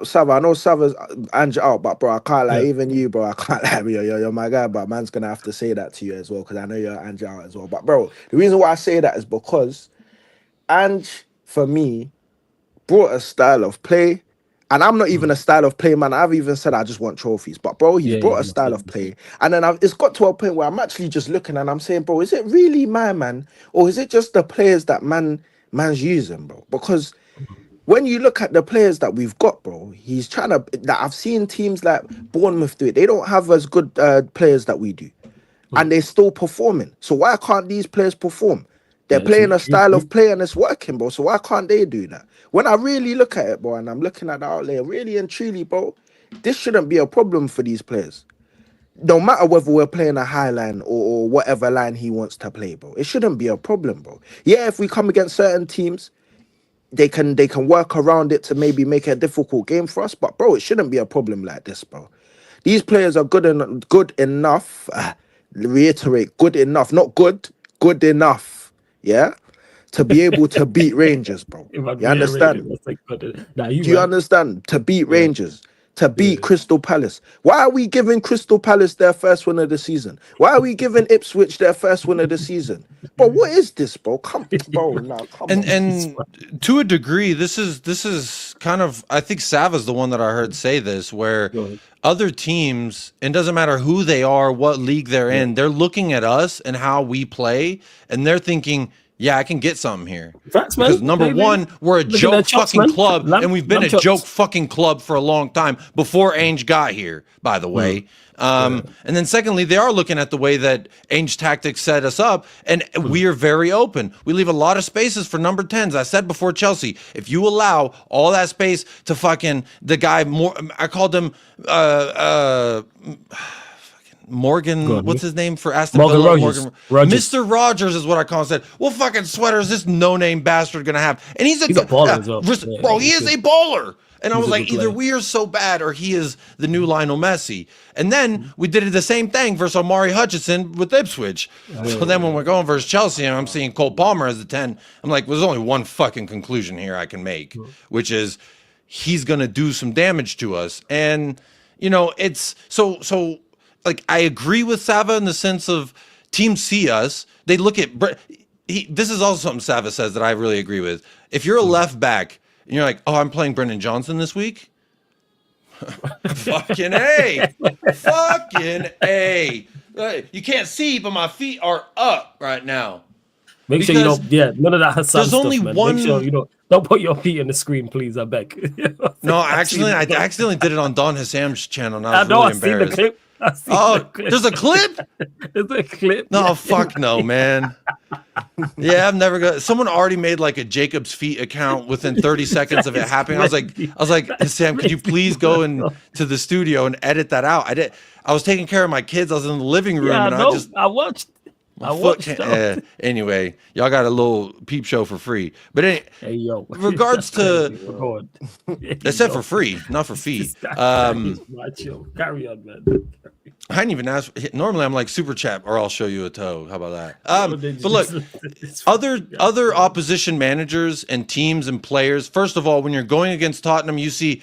Sava. I know Sava's Ange out, but bro, I can't lie. Even you, bro, I can't lie. You're my guy, but man's gonna have to say that to you as well because I know you're Ange out as well. But bro, the reason why I say that is because Ange, for me, brought a style of play, and I'm not even a style of play man. I've even said I just want trophies, but bro, he's brought a style of play, and then it's got to a point where I'm actually just looking and I'm saying, bro, is it really my man, or is it just the players that man's using, bro? Because when you look at the players that we've got, bro, he's trying to. That I've seen teams like Bournemouth do it. They don't have as good players that we do, and they're still performing. So why can't these players perform? They're playing a style of play and it's working, bro. So why can't they do that? When I really look at it, bro, and I'm looking at the outlay, really and truly, bro, this shouldn't be a problem for these players. No matter whether we're playing a high line or whatever line he wants to play, bro. It shouldn't be a problem, bro. Yeah, if we come against certain teams, they can work around it to maybe make it a difficult game for us. But, bro, it shouldn't be a problem like this, bro. These players are good enough. Reiterate, good enough. Not good enough. Yeah, to be able to beat Rangers, bro. You understand? Do you understand? To beat Rangers, to beat Crystal Palace. Why are we giving Crystal Palace their first win of the season? Why are we giving Ipswich their first win of the season? But what is this, bro? Come on. And to a degree, this is kind of, I think Sava's the one that I heard say this, where other teams, it doesn't matter who they are, what league they're in, they're looking at us and how we play, and they're thinking, yeah, I can get something here. Facts, because man. number one, we're a joke fucking club, and we've been a joke fucking club for a long time before Ange got here, by the way. And then secondly, they are looking at the way that Ange tactics set us up, and we are very open. We leave a lot of spaces for number 10s. I said before Chelsea, if you allow all that space to fucking the guy, I called him Morgan, what's his name for Aston Villa? Morgan Rogers. Mr. Rogers is what I call him. Said, what fucking sweater is this no-name bastard gonna have? And he's a baller as well. Bro, he is a baller. And I was like, either we are so bad or he is the new Lionel Messi. And then we did the same thing versus Omari Hutchinson with Ipswich. So then when we're going versus Chelsea and I'm seeing Cole Palmer as the 10, I'm like, well, there's only one fucking conclusion here I can make, which is he's going to do some damage to us. And, you know, it's so like, I agree with Sava in the sense of teams see us. They look at, this is also something Sava says that I really agree with. If you're a left back, and you're like, oh, I'm playing Brendan Johnson this week. Fucking A. Fucking A. You can't see, but my feet are up right now. Make sure you don't. Yeah, none of that has There's stuff, only man. one. Make sure you don't put your feet in the screen, please. I beg. No, I accidentally did it on Don Hassam's channel, and I was know. really I've seen the embarrassed. clip. There's a clip? There's a clip. No, yeah. fuck no, man. Yeah, I've never got. Someone already made like a Jacob's Feet account within 30 seconds of it happening. I was like, Sam, could you please go to the studio and edit that out? I was taking care of my kids. I was in the living room, Yeah, and I watched. Anyway, y'all got a little peep show for free. But hey, yo, regards to, I said for free, not for fees. Carry on, man. I didn't even ask. Normally, I'm like super chat, or I'll show you a toe. How about that? But look, other opposition managers and teams and players. First of all, when you're going against Tottenham, you see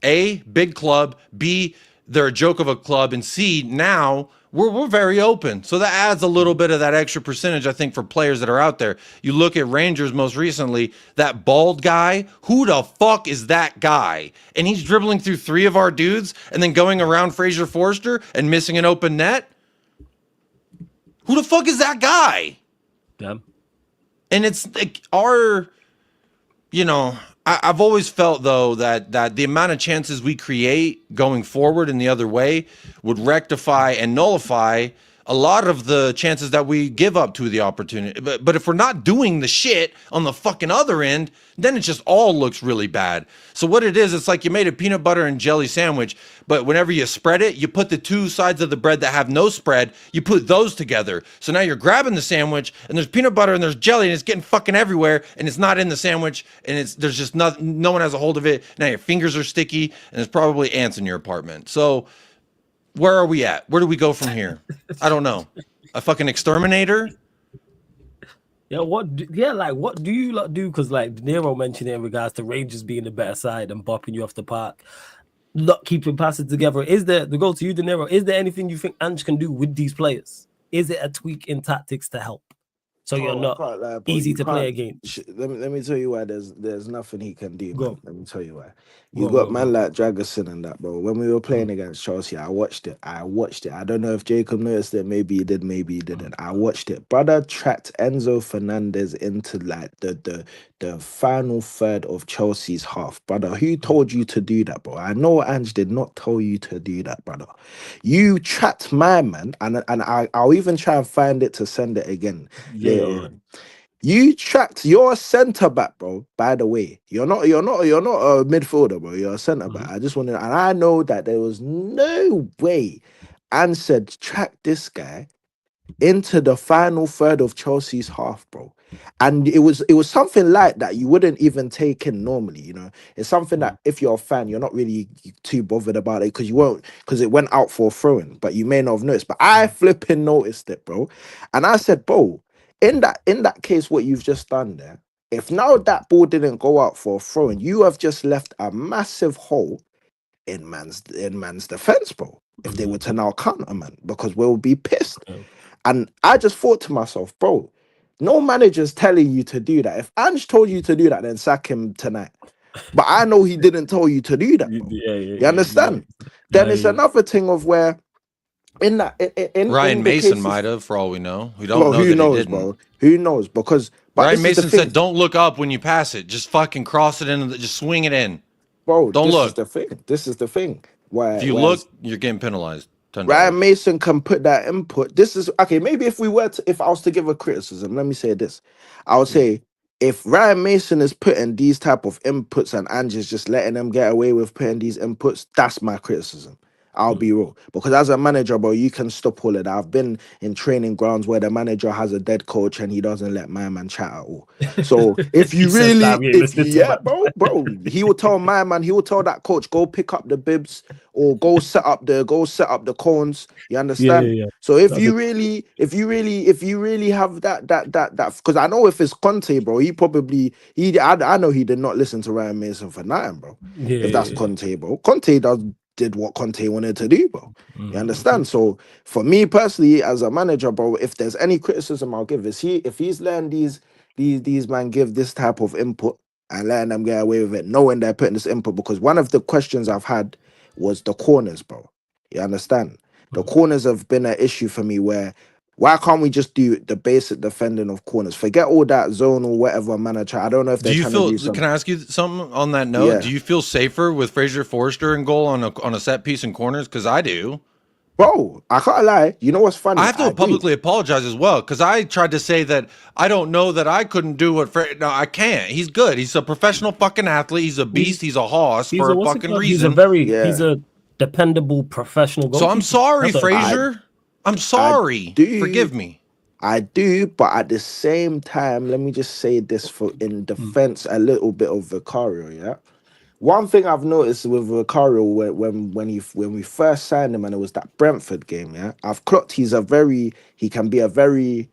A, big club, B, they're a joke of a club, and C, now we're very open. So that adds a little bit of that extra percentage, I think, for players that are out there. You look at Rangers most recently, that bald guy, who the fuck is that guy? And he's dribbling through 3 of our dudes and then going around Fraser Forster and missing an open net. Who the fuck is that guy? Damn. And it's like I've always felt, though, that the amount of chances we create going forward in the other way would rectify and nullify a lot of the chances that we give up to the opportunity. But if we're not doing the shit on the fucking other end, then it just all looks really bad. So what it is, it's like you made a peanut butter and jelly sandwich, but whenever you spread it, you put the 2 sides of the bread that have no spread, you put those together. So now you're grabbing the sandwich, and there's peanut butter and there's jelly, and it's getting fucking everywhere, and it's not in the sandwich, and there's just no one has a hold of it. Now your fingers are sticky, and there's probably ants in your apartment. So where are we at? Where do we go from here? I don't know. A fucking exterminator? Yeah, what do you lot do? Because like De Niro mentioned it in regards to Rangers being the better side and bopping you off the park, not keeping passes together. The goal to you, De Niro, is there anything you think Ange can do with these players? Is it a tweak in tactics to help? So you're not easy to play against. Let me tell you why there's nothing he can do. Go. Let me tell you why. You got man like Dragerson and that, bro. When we were playing against Chelsea, I watched it. I don't know if Jacob noticed it. Maybe he did, maybe he didn't. I watched it. Brother tracked Enzo Fernandez into like the final third of Chelsea's half. Brother, who told you to do that, bro? I know Ange did not tell you to do that, brother. You tracked my man, and I'll even try and find it to send it again later on. You tracked your centre back, bro. By the way, you're not a midfielder, bro. You're a centre back. I just want to, and I know that there was no way Ange said track this guy into the final third of Chelsea's half, bro. And it was something like that you wouldn't even take in normally, you know. It's something that if you're a fan, you're not really too bothered about it because it went out for a throw-in, but you may not have noticed. But I flipping noticed it, bro. And I said, bro, in that case, what you've just done there, if now that ball didn't go out for a throw-in, you have just left a massive hole in man's defense, bro. If they were to now counter, man, because we'll be pissed. And I just thought to myself, bro, no manager's telling you to do that. If Ange told you to do that, then sack him tonight. But I know he didn't tell you to do that, bro. You understand? Then it's another thing of where in Ryan Mason might have, for all we know. We don't know. Who knows, bro? Who knows? Because Ryan Mason said, "Don't look up when you pass it. Just fucking cross it in. Just swing it in, bro. Don't look." This is the thing. Why? If you look, you're getting penalized. Ryan Mason can put that input. This is okay. Maybe if I was to give a criticism, let me say this. I would say if Ryan Mason is putting these type of inputs and Ange is just letting them get away with putting these inputs, that's my criticism. I'll be real. Because as a manager, bro, you can stop all of that. I've been in training grounds where the manager has a dead coach and he doesn't let my man chat at all. So if you bro, he will tell my man, he will tell that coach, go pick up the bibs or go set up the cones. You understand? Yeah. So if you really have that, because I know if it's Conte, bro, I know he did not listen to Ryan Mason for nothing, bro. If that's Conte, bro. Conte did what Conte wanted to do, bro. You understand? So for me personally, as a manager, bro, if there's any criticism I'll give, if he's letting these man give this type of input and letting them get away with it, knowing they're putting this input, because one of the questions I've had was the corners, bro. You understand? The corners have been an issue for me where why can't we just do the basic defending of corners? Forget all that zone or whatever manager. I don't know if they're trying to do something. Can I ask you something on that note? Yeah. Do you feel safer with Fraser Forster in goal on a set piece in corners? Because I do. Bro, I can't lie. You know what's funny? I have to publicly apologize as well, because I tried to say that I don't know that I couldn't do what No, I can't. He's good. He's a professional fucking athlete. He's a beast. He's a hoss for a fucking reason. He's a dependable professional goalkeeper. So I'm sorry, Fraser. I'm sorry. Forgive me. I do, but at the same time, let me just say this in defense a little bit of Vicario, yeah? One thing I've noticed with Vicario when we first signed him and it was that Brentford game, yeah, I've clocked he can be a very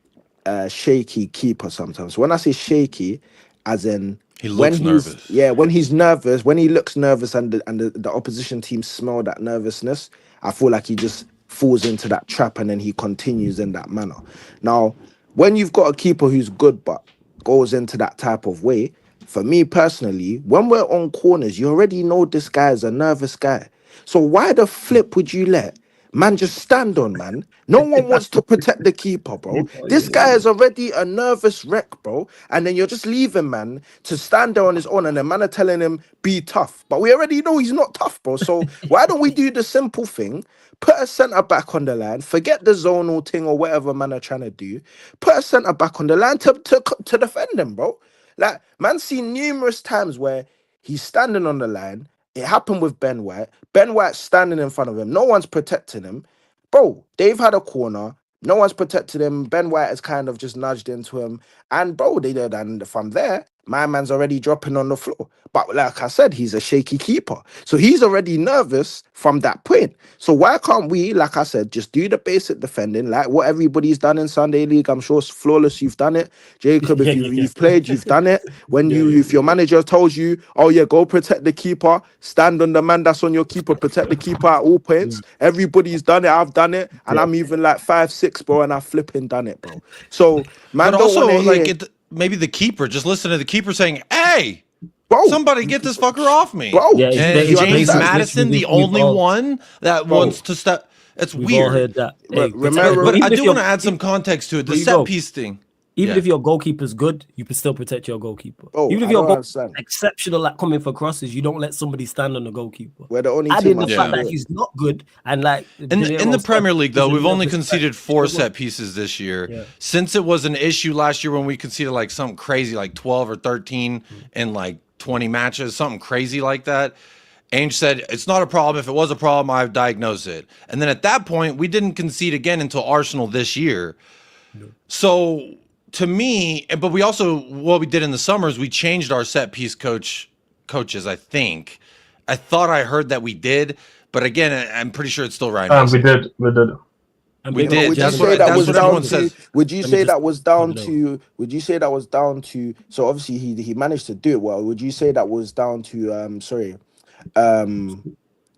shaky keeper sometimes. When I say shaky, as in he looks nervous. When he's nervous, when he looks nervous and the opposition team smell that nervousness, I feel like he just falls into that trap and then he continues in that manner. Now, when you've got a keeper who's good but goes into that type of way, for me personally, when we're on corners, you already know this guy is a nervous guy. So why the flip would you let man just stand on, man? No one wants to protect the keeper, bro. This guy is already a nervous wreck, bro. And then you're just leaving, man, to stand there on his own and the man are telling him, be tough. But we already know he's not tough, bro. So why don't we do the simple thing? Put a centre-back on the line. Forget the zonal thing or whatever man are trying to do. Put a centre-back on the line to defend him, bro. Like, man, seen numerous times where he's standing on the line. It happened with Ben White. Ben White's standing in front of him. No one's protecting him. Bro, they've had a corner. No one's protected him. Ben White has kind of just nudged into him. And, bro, and from there, my man's already dropping on the floor. But like I said, he's a shaky keeper. So he's already nervous from that point. So why can't we, like I said, just do the basic defending, like what everybody's done in Sunday League? I'm sure it's flawless. You've done it. Jacob, if you've played, you've done it. If your manager tells you, oh yeah, go protect the keeper, stand on the man that's on your keeper, protect the keeper at all points. Everybody's done it. I've done it. And I'm even like 5'6", bro, and I've flipping done it, bro. So, man, but also, maybe the keeper, just listen to the keeper saying, hey, bro, somebody get this fucker off me. Bro, and James Maddison, the only one that wants to step. It's weird. All heard that. Hey, but I do want to add some context to it. The set piece thing. Even if your goalkeeper's good, you can still protect your goalkeeper. Even if your goalkeeper's exceptional at coming for crosses, you don't let somebody stand on the goalkeeper. We're the only team. The fact that he's not good and like in the Premier League though, we've only conceded 4 set pieces this year. Yeah. Since it was an issue last year when we conceded like something crazy, like 12 or 13 in like 20 matches, something crazy like that. Ange said, it's not a problem. If it was a problem, I've diagnosed it. And then at that point, we didn't concede again until Arsenal this year. No. So to me, but we also, what we did in the summer is we changed our set piece coaches, I think. I thought I heard that we did, but again, I'm pretty sure it's still right now. We did. We did. Would you say that was down to, so obviously he managed to do it well. Would you say that was down to,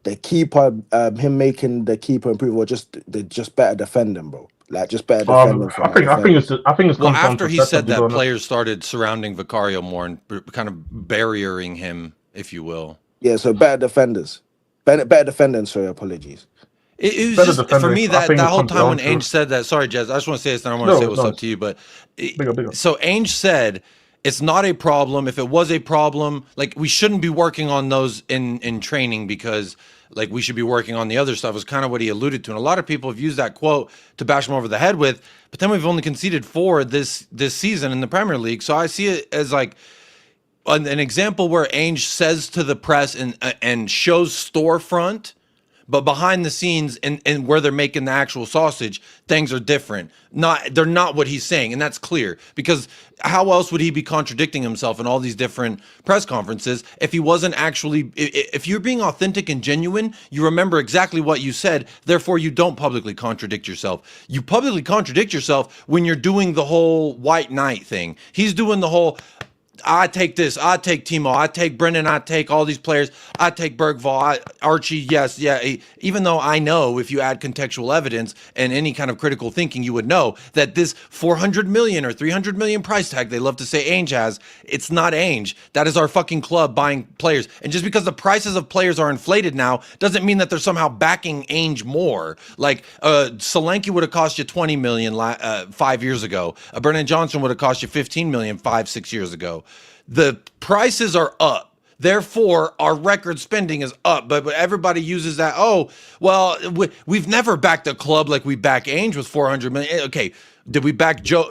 the keeper, him making the keeper improve, or just better defending, bro? Like just better defending. I think it's well after he said that players started surrounding Vicario more and kind of barriering him, if you will. Yeah, so better defenders, better defending. Sorry, apologies. It was just for me that whole time when Ange said that. Sorry, Jez, I just want to say this, and I want to say what's up to you. But bigger. So Ange said it's not a problem. If it was a problem, like we shouldn't be working on those in training because like we should be working on the other stuff, is kind of what he alluded to. And a lot of people have used that quote to bash him over the head with, but then we've only conceded 4 this season in the Premier League. So I see it as like an example where Ange says to the press and shows storefront, but behind the scenes and where they're making the actual sausage, things are different. They're not what he's saying, and that's clear. Because how else would he be contradicting himself in all these different press conferences if he wasn't actually? If you're being authentic and genuine, you remember exactly what you said. Therefore, you don't publicly contradict yourself. You publicly contradict yourself when you're doing the whole white knight thing. He's doing the whole, I take this. I take Timo. I take Brendan. I take all these players. I take Bergvall. Archie. Yes, yeah. Even though I know if you add contextual evidence and any kind of critical thinking, you would know that this 400 million or 300 million price tag they love to say Ange has, it's not Ange. That is our fucking club buying players. And just because the prices of players are inflated now doesn't mean that they're somehow backing Ange more. Like Solanke would have cost you 20 million 5 years ago. Brennan Johnson would have cost you 15 million 5-6 years ago. The prices are up. Therefore, our record spending is up. But everybody uses that. Oh, well, we've never backed a club like we back Ainge with 400 million. Okay, did we back Joe?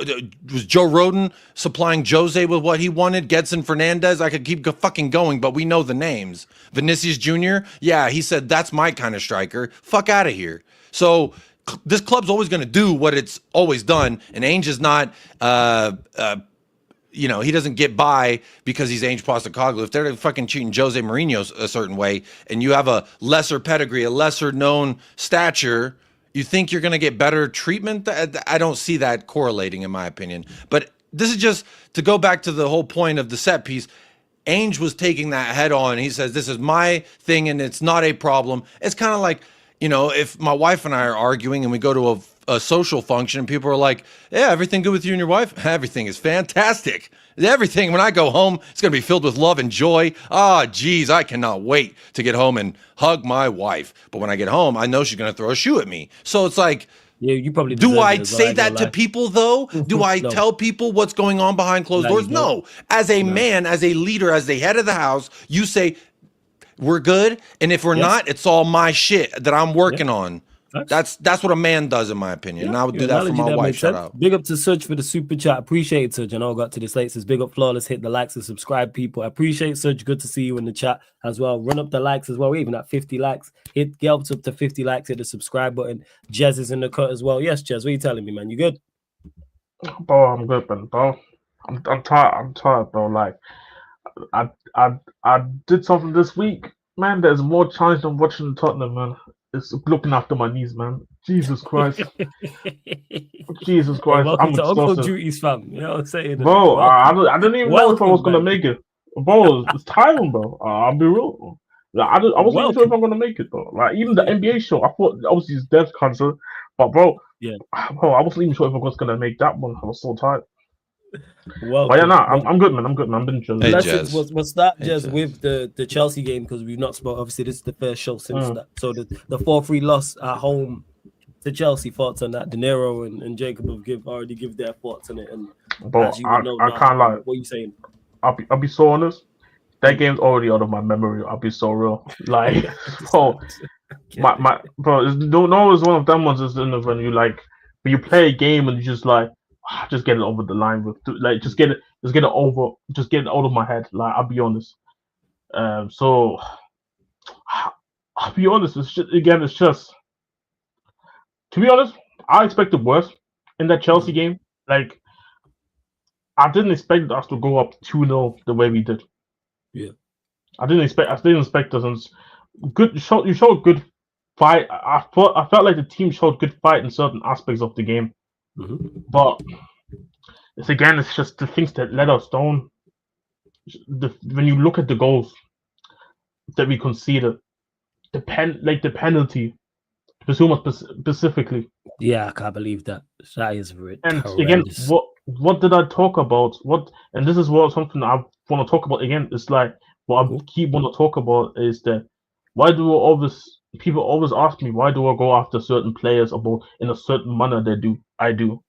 Was Joe Roden supplying Jose with what he wanted? Gedson Fernandez? I could keep fucking going, but we know the names. Vinicius Jr. Yeah, he said that's my kind of striker. Fuck out of here. So this club's always going to do what it's always done, and Ainge is not. He doesn't get by because he's Ange Postecoglou. If they're fucking treating Jose Mourinho a certain way and you have a lesser pedigree, a lesser known stature, you think you're going to get better treatment? I don't see that correlating in my opinion. But this is just to go back to the whole point of the set piece. Ainge was taking that head on. He says, this is my thing and it's not a problem. It's kind of like, if my wife and I are arguing and we go to a social function and people are like, yeah, everything good with you and your wife? Everything is fantastic. Everything, when I go home, it's going to be filled with love and joy. Geez, I cannot wait to get home and hug my wife. But when I get home, I know she's going to throw a shoe at me. So it's like, yeah, you probably do I say that to people though? Do I tell people what's going on behind closed doors? No. As a man, as a leader, as the head of the house, you say, we're good. And if we're not, it's all my shit that I'm working on. That's what a man does, in my opinion. And I would do that for my wife. Shout out. Big up to Serge for the super chat. Appreciate it, Serge. I know I got to this late. Says big up, Flawless. Hit the likes and subscribe, people. I appreciate Serge. Good to see you in the chat as well. Run up the likes as well. We're even at 50 likes. Get up to 50 likes. Hit the subscribe button. Jez is in the cut as well. Yes, Jez. What are you telling me, man? You good? Bro, I'm good, man, bro. I'm tired. I'm tired, bro. Like, I did something this week, man. There's more challenge than watching Tottenham, man. It's looking after my knees, man. Jesus Christ. Jesus Christ. Welcome I'm to Uncle exhausted. Duties, fam. You know what I'm saying? Bro, I didn't even know if I was going to man. make it. Bro, it's tiring, bro. I'll be real. Like, I wasn't even sure if I'm going to make it, bro. Like, even the NBA show, I thought, obviously, it's Dev's concert. But, bro, bro, I wasn't even sure if I was going to make that one. I was so tired. Well, but yeah, I'm good, man. I'm good, man. I'm been chilling. Hey, what's that, Jez, with the Chelsea game? Because we've not spoke. Obviously, this is the first show since that. So the 4-3 loss at home to Chelsea. Thoughts on that? De Niro and Jacob have already give their thoughts on it. And but I can't lie. What are you saying? I'll be so honest. That game's already out of my memory. I'll be so real. Like, bro, bro, no, it's one of them ones. Is when you play a game and you just like. Just get it over the line with, like, just get it out of my head. Like, I'll be honest. So I'll be honest. It's just to be honest. I expected worse in that Chelsea game. Like, I didn't expect us to go up 2-0 the way we did. Yeah, I didn't expect us. You showed good fight. I felt like the team showed good fight in certain aspects of the game. Mm-hmm. But it's just the things that let us down. When you look at the goals that we conceded, the penalty, specifically. Yeah, I can't believe that. That is horrendous. And again, what did I talk about? And this is something I want to talk about again. It's like what I keep want to talk about is that why do people always ask me why do I go after certain players about in a certain manner I do.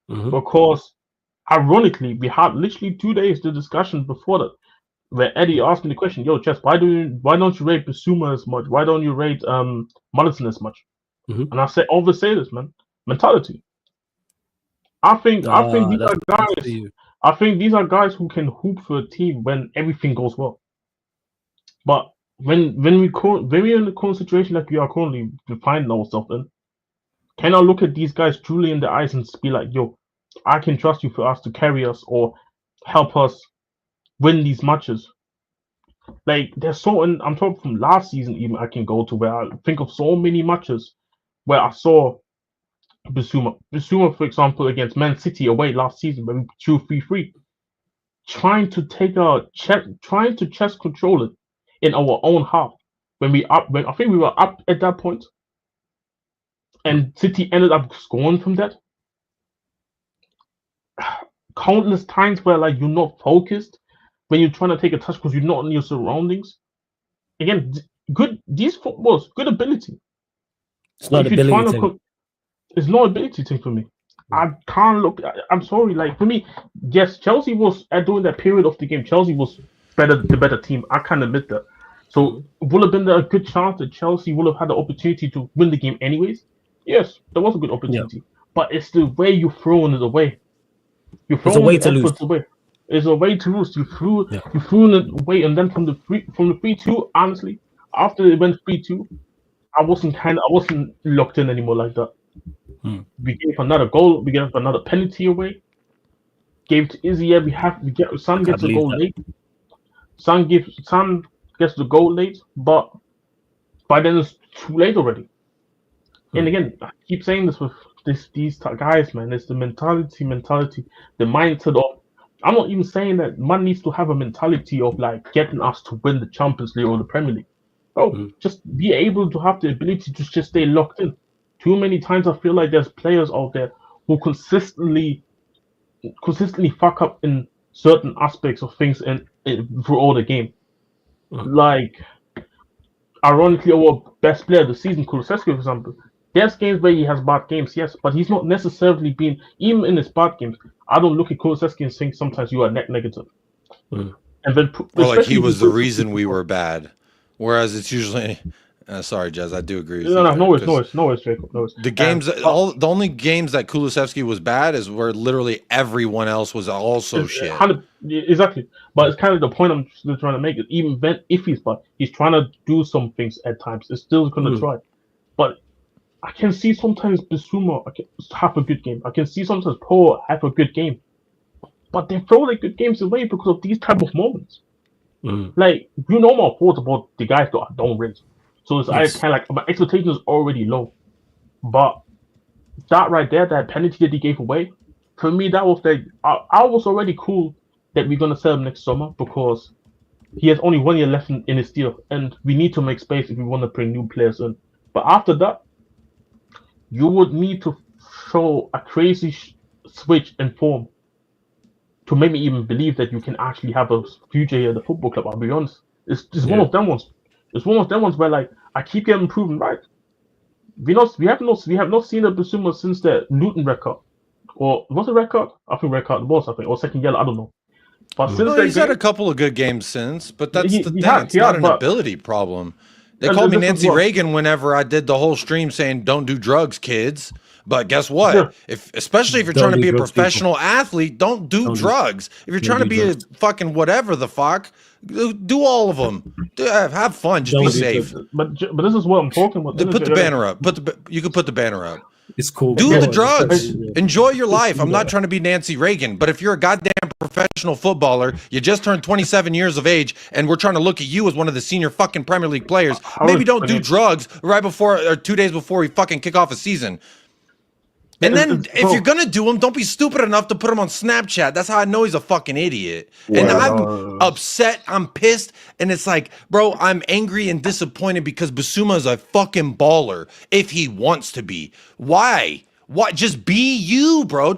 Mm-hmm. Because ironically, we had literally 2 days the discussion before that, where Eddie asked me the question, "Yo, Jess, why don't you rate Bissouma as much? Why don't you rate Maddison as much?" Mm-hmm. And I always say this, man, mentality. I think these are guys. I think these are guys who can hoop for a team when everything goes well. But when we're in the current situation like we are currently finding ourselves in, can I look at these guys truly in the eyes and be like, yo, I can trust you for us to carry us or help us win these matches? Like, there's I'm talking from last season even, I can go to where I think of so many matches where I saw Bissouma, for example, against Man City away last season when we drew 3-3. trying to chess control it in our own half when I think we were up at that point, and City ended up scoring from that. Countless times where like you're not focused when you're trying to take a touch because you're not in your surroundings. Again, these footballs, good ability. It's not ability thing. It's not ability thing for me. I can't look. I'm sorry. Like for me, yes, Chelsea was during that period of the game. Chelsea was the better team. I can't admit that. So would have been a good chance that Chelsea would have had the opportunity to win the game anyways. Yes, there was a good opportunity, but it's the way you throw it away. You're throwing a way to lose. Away. It's a way to lose. You threw it away, and then from the 3-2. Honestly, after it went 3-2, I wasn't locked in anymore like that. We gave another goal. We gave another penalty away. Gave to Izzy. Son gets a goal late. Son gets the goal late, but by then it's too late already. And again, I keep saying this with these guys, man. It's the mentality, the mindset of. I'm not even saying that man needs to have a mentality of like getting us to win the Champions League or the Premier League. Oh, just be able to have the ability to just stay locked in. Too many times I feel like there's players out there who consistently fuck up in certain aspects of things and through all the game. Like, ironically, our best player of the season, Kulusevski, for example. There's games where he has bad games, yes, but he's not necessarily been, even in his bad games, I don't look at Kulusevski and think sometimes you are net negative. And then, like he was the reason we were bad. Whereas it's usually, sorry, Jez, I do agree with you. No worries, Jacob. No worries. The games, the only games that Kulusevski was bad is where literally everyone else was also shit. Exactly, but it's kind of the point I'm still trying to make. It even if he's bad, he's trying to do some things at times. It's still going to try, but I can see sometimes Bissouma have a good game. I can see sometimes Paul have a good game, but they throw like good games away because of these type of moments. Like my thoughts about the guys that don't rinse. So it's I kind of like my expectation is already low, but that right there, that penalty that he gave away, for me that was like I was already cool that we're gonna sell him next summer because he has only 1 year left in his deal, and we need to make space if we want to bring new players in. But after that, you would need to show a crazy switch in form to make me even believe that you can actually have a future here at the football club. I'll be honest. It's one of them ones. It's one of them ones where like I keep getting proven right. We have not seen a Bissouma since the Luton record. Or was it record? I think record was, or second yellow, I don't know. But since he's had a couple of good games since, but that's the thing. It's not an ability problem. They called me Nancy Reagan whenever I did the whole stream saying don't do drugs, kids. But guess what? Especially if you're trying to be a professional athlete, don't do drugs. If you're trying to be a fucking whatever the fuck, do all of them. Have fun. Just be safe. But this is what I'm talking about. Put the banner up. You can put the banner up. It's cool. Do the drugs. Enjoy your life. I'm not trying to be Nancy Reagan, but if you're a goddamn professional footballer, you just turned 27 years of age, and we're trying to look at you as one of the senior fucking Premier League players, maybe don't do drugs right before or 2 days before we fucking kick off a season. And then if you're going to do them, don't be stupid enough to put them on Snapchat. That's how I know he's a fucking idiot. And I'm upset. I'm pissed. And it's like, bro, I'm angry and disappointed because Bissouma is a fucking baller if he wants to be. Why? What? Just be you, bro.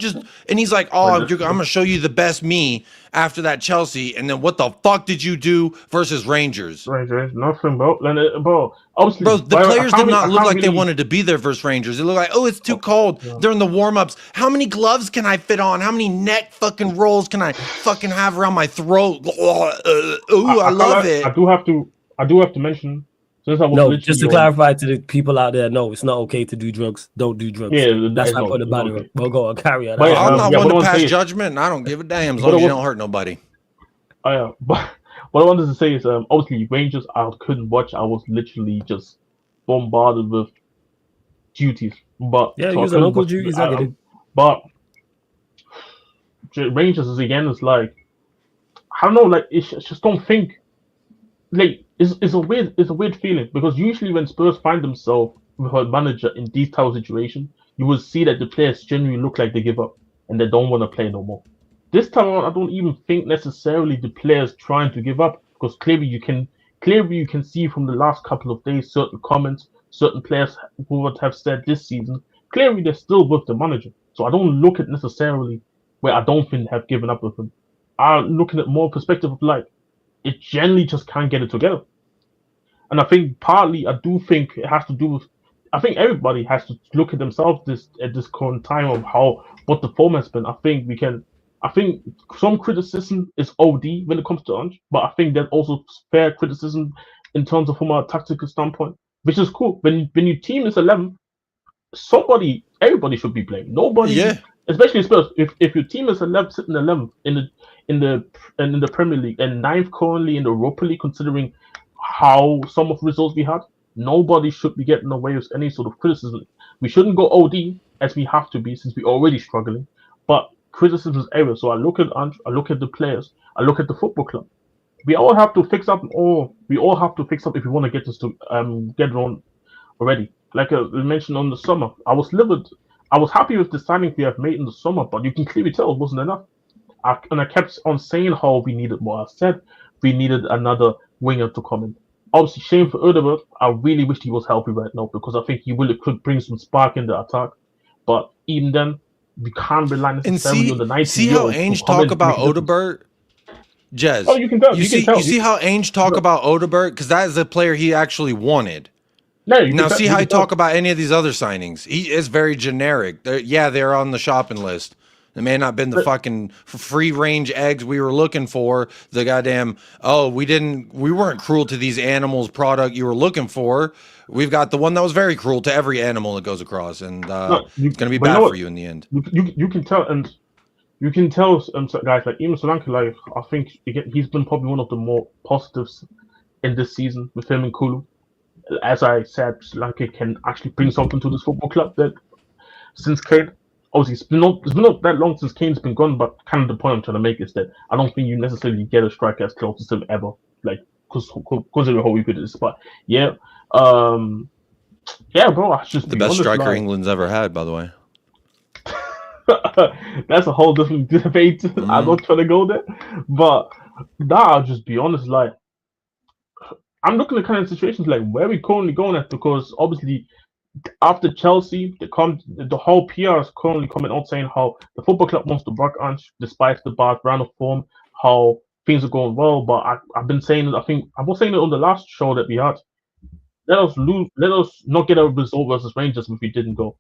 And he's like, oh, I'm going to show you the best me after that Chelsea. And then what the fuck did you do versus Rangers? Nothing, bro. Obviously, bro, the players did not look like they wanted to be there versus Rangers. It looked like, oh, it's too cold during the warm-ups. How many gloves can I fit on? How many neck fucking rolls can I fucking have around my throat? I love it. I do have to mention. Just to clarify to the people out there, no, it's not okay to do drugs. Don't do drugs. Yeah, that's how I put the banner up. Well, go on, carry on. I'm not one to pass judgment, and I don't give a damn as long as you don't hurt nobody. But what I wanted to say is, obviously, Rangers, I couldn't watch. I was literally just bombarded with duties. But yeah, so using local duties. But Rangers is again, it's like I don't know, like it's just don't think like. It's a weird feeling because usually when Spurs find themselves with a manager in these type of situations, you will see that the players generally look like they give up and they don't want to play no more. this time around, I don't even think necessarily the players trying to give up, because clearly you can see from the last couple of days certain comments, certain players who would have said this season, clearly they're still with the manager. So I don't look at necessarily where I don't think they have given up with him. I'm looking at more perspective of like it generally just can't get it together. And I think partly I do think it has to do with I think everybody has to look at themselves at this current time of what the form has been. I think some criticism is OD when it comes to Ange, but I think there's also fair criticism in terms of from a tactical standpoint, which is cool. When your team is 11, everybody should be blamed. Nobody, Yeah. especially Spurs. If your team is 11, sitting 11th in the Premier League and ninth currently in the Europa League, considering how some of the results we had, nobody should be getting away with any sort of criticism. We shouldn't go OD as we have to be since we're already struggling, but criticism is everywhere. So I look at Ange, I look at the players, I look at the football club. We all have to fix up, or we all have to fix up if we want to get this to get it on already. Like we mentioned on the summer, I was livid. I was happy with the signing we have made in the summer, but you can clearly tell it wasn't enough. I kept on saying how we needed more. I said we needed another winger to come in. Obviously, shame for Odegaard. I really wished he was healthy right now because I think he really could bring some spark in the attack. But even then, we can't rely And necessarily on the 19 see how Ange talk about Odegaard? Jez, Oh, you can tell. You see how Ange talk about Odegaard? Because that is the player he actually wanted. No, Now see how he talk about any of these other signings. He is very generic. They're on the shopping list. It may not been the fucking free range eggs we were looking for. The goddamn we weren't cruel to these animals product you were looking for. We've got the one that was very cruel to every animal that goes across, and it's gonna be bad for you in the end. You can tell, and you can tell guys like even Solanke. Like I think he's been probably one of the more positives in this season with him and Kulu. As I said, Solanke can actually bring something to this football club that since Kane. Obviously, it's been not that long since Kane's been gone, but kind of the point I'm trying to make is that I don't think you necessarily get a striker as close as him ever, like because of the whole good is. But yeah, bro, I just the best striker England's ever had, by the way. That's a whole different debate. I'm not trying to go there, but I'll just be honest. Like, I'm looking at kind of situations like where we currently going at, because obviously after Chelsea, the whole PR is currently coming out saying how the football club wants to back Ange despite the bad round of form, how things are going well. But I've been saying it. I think I was saying it on the last show that we had. Let us not get a result versus Rangers if we didn't go.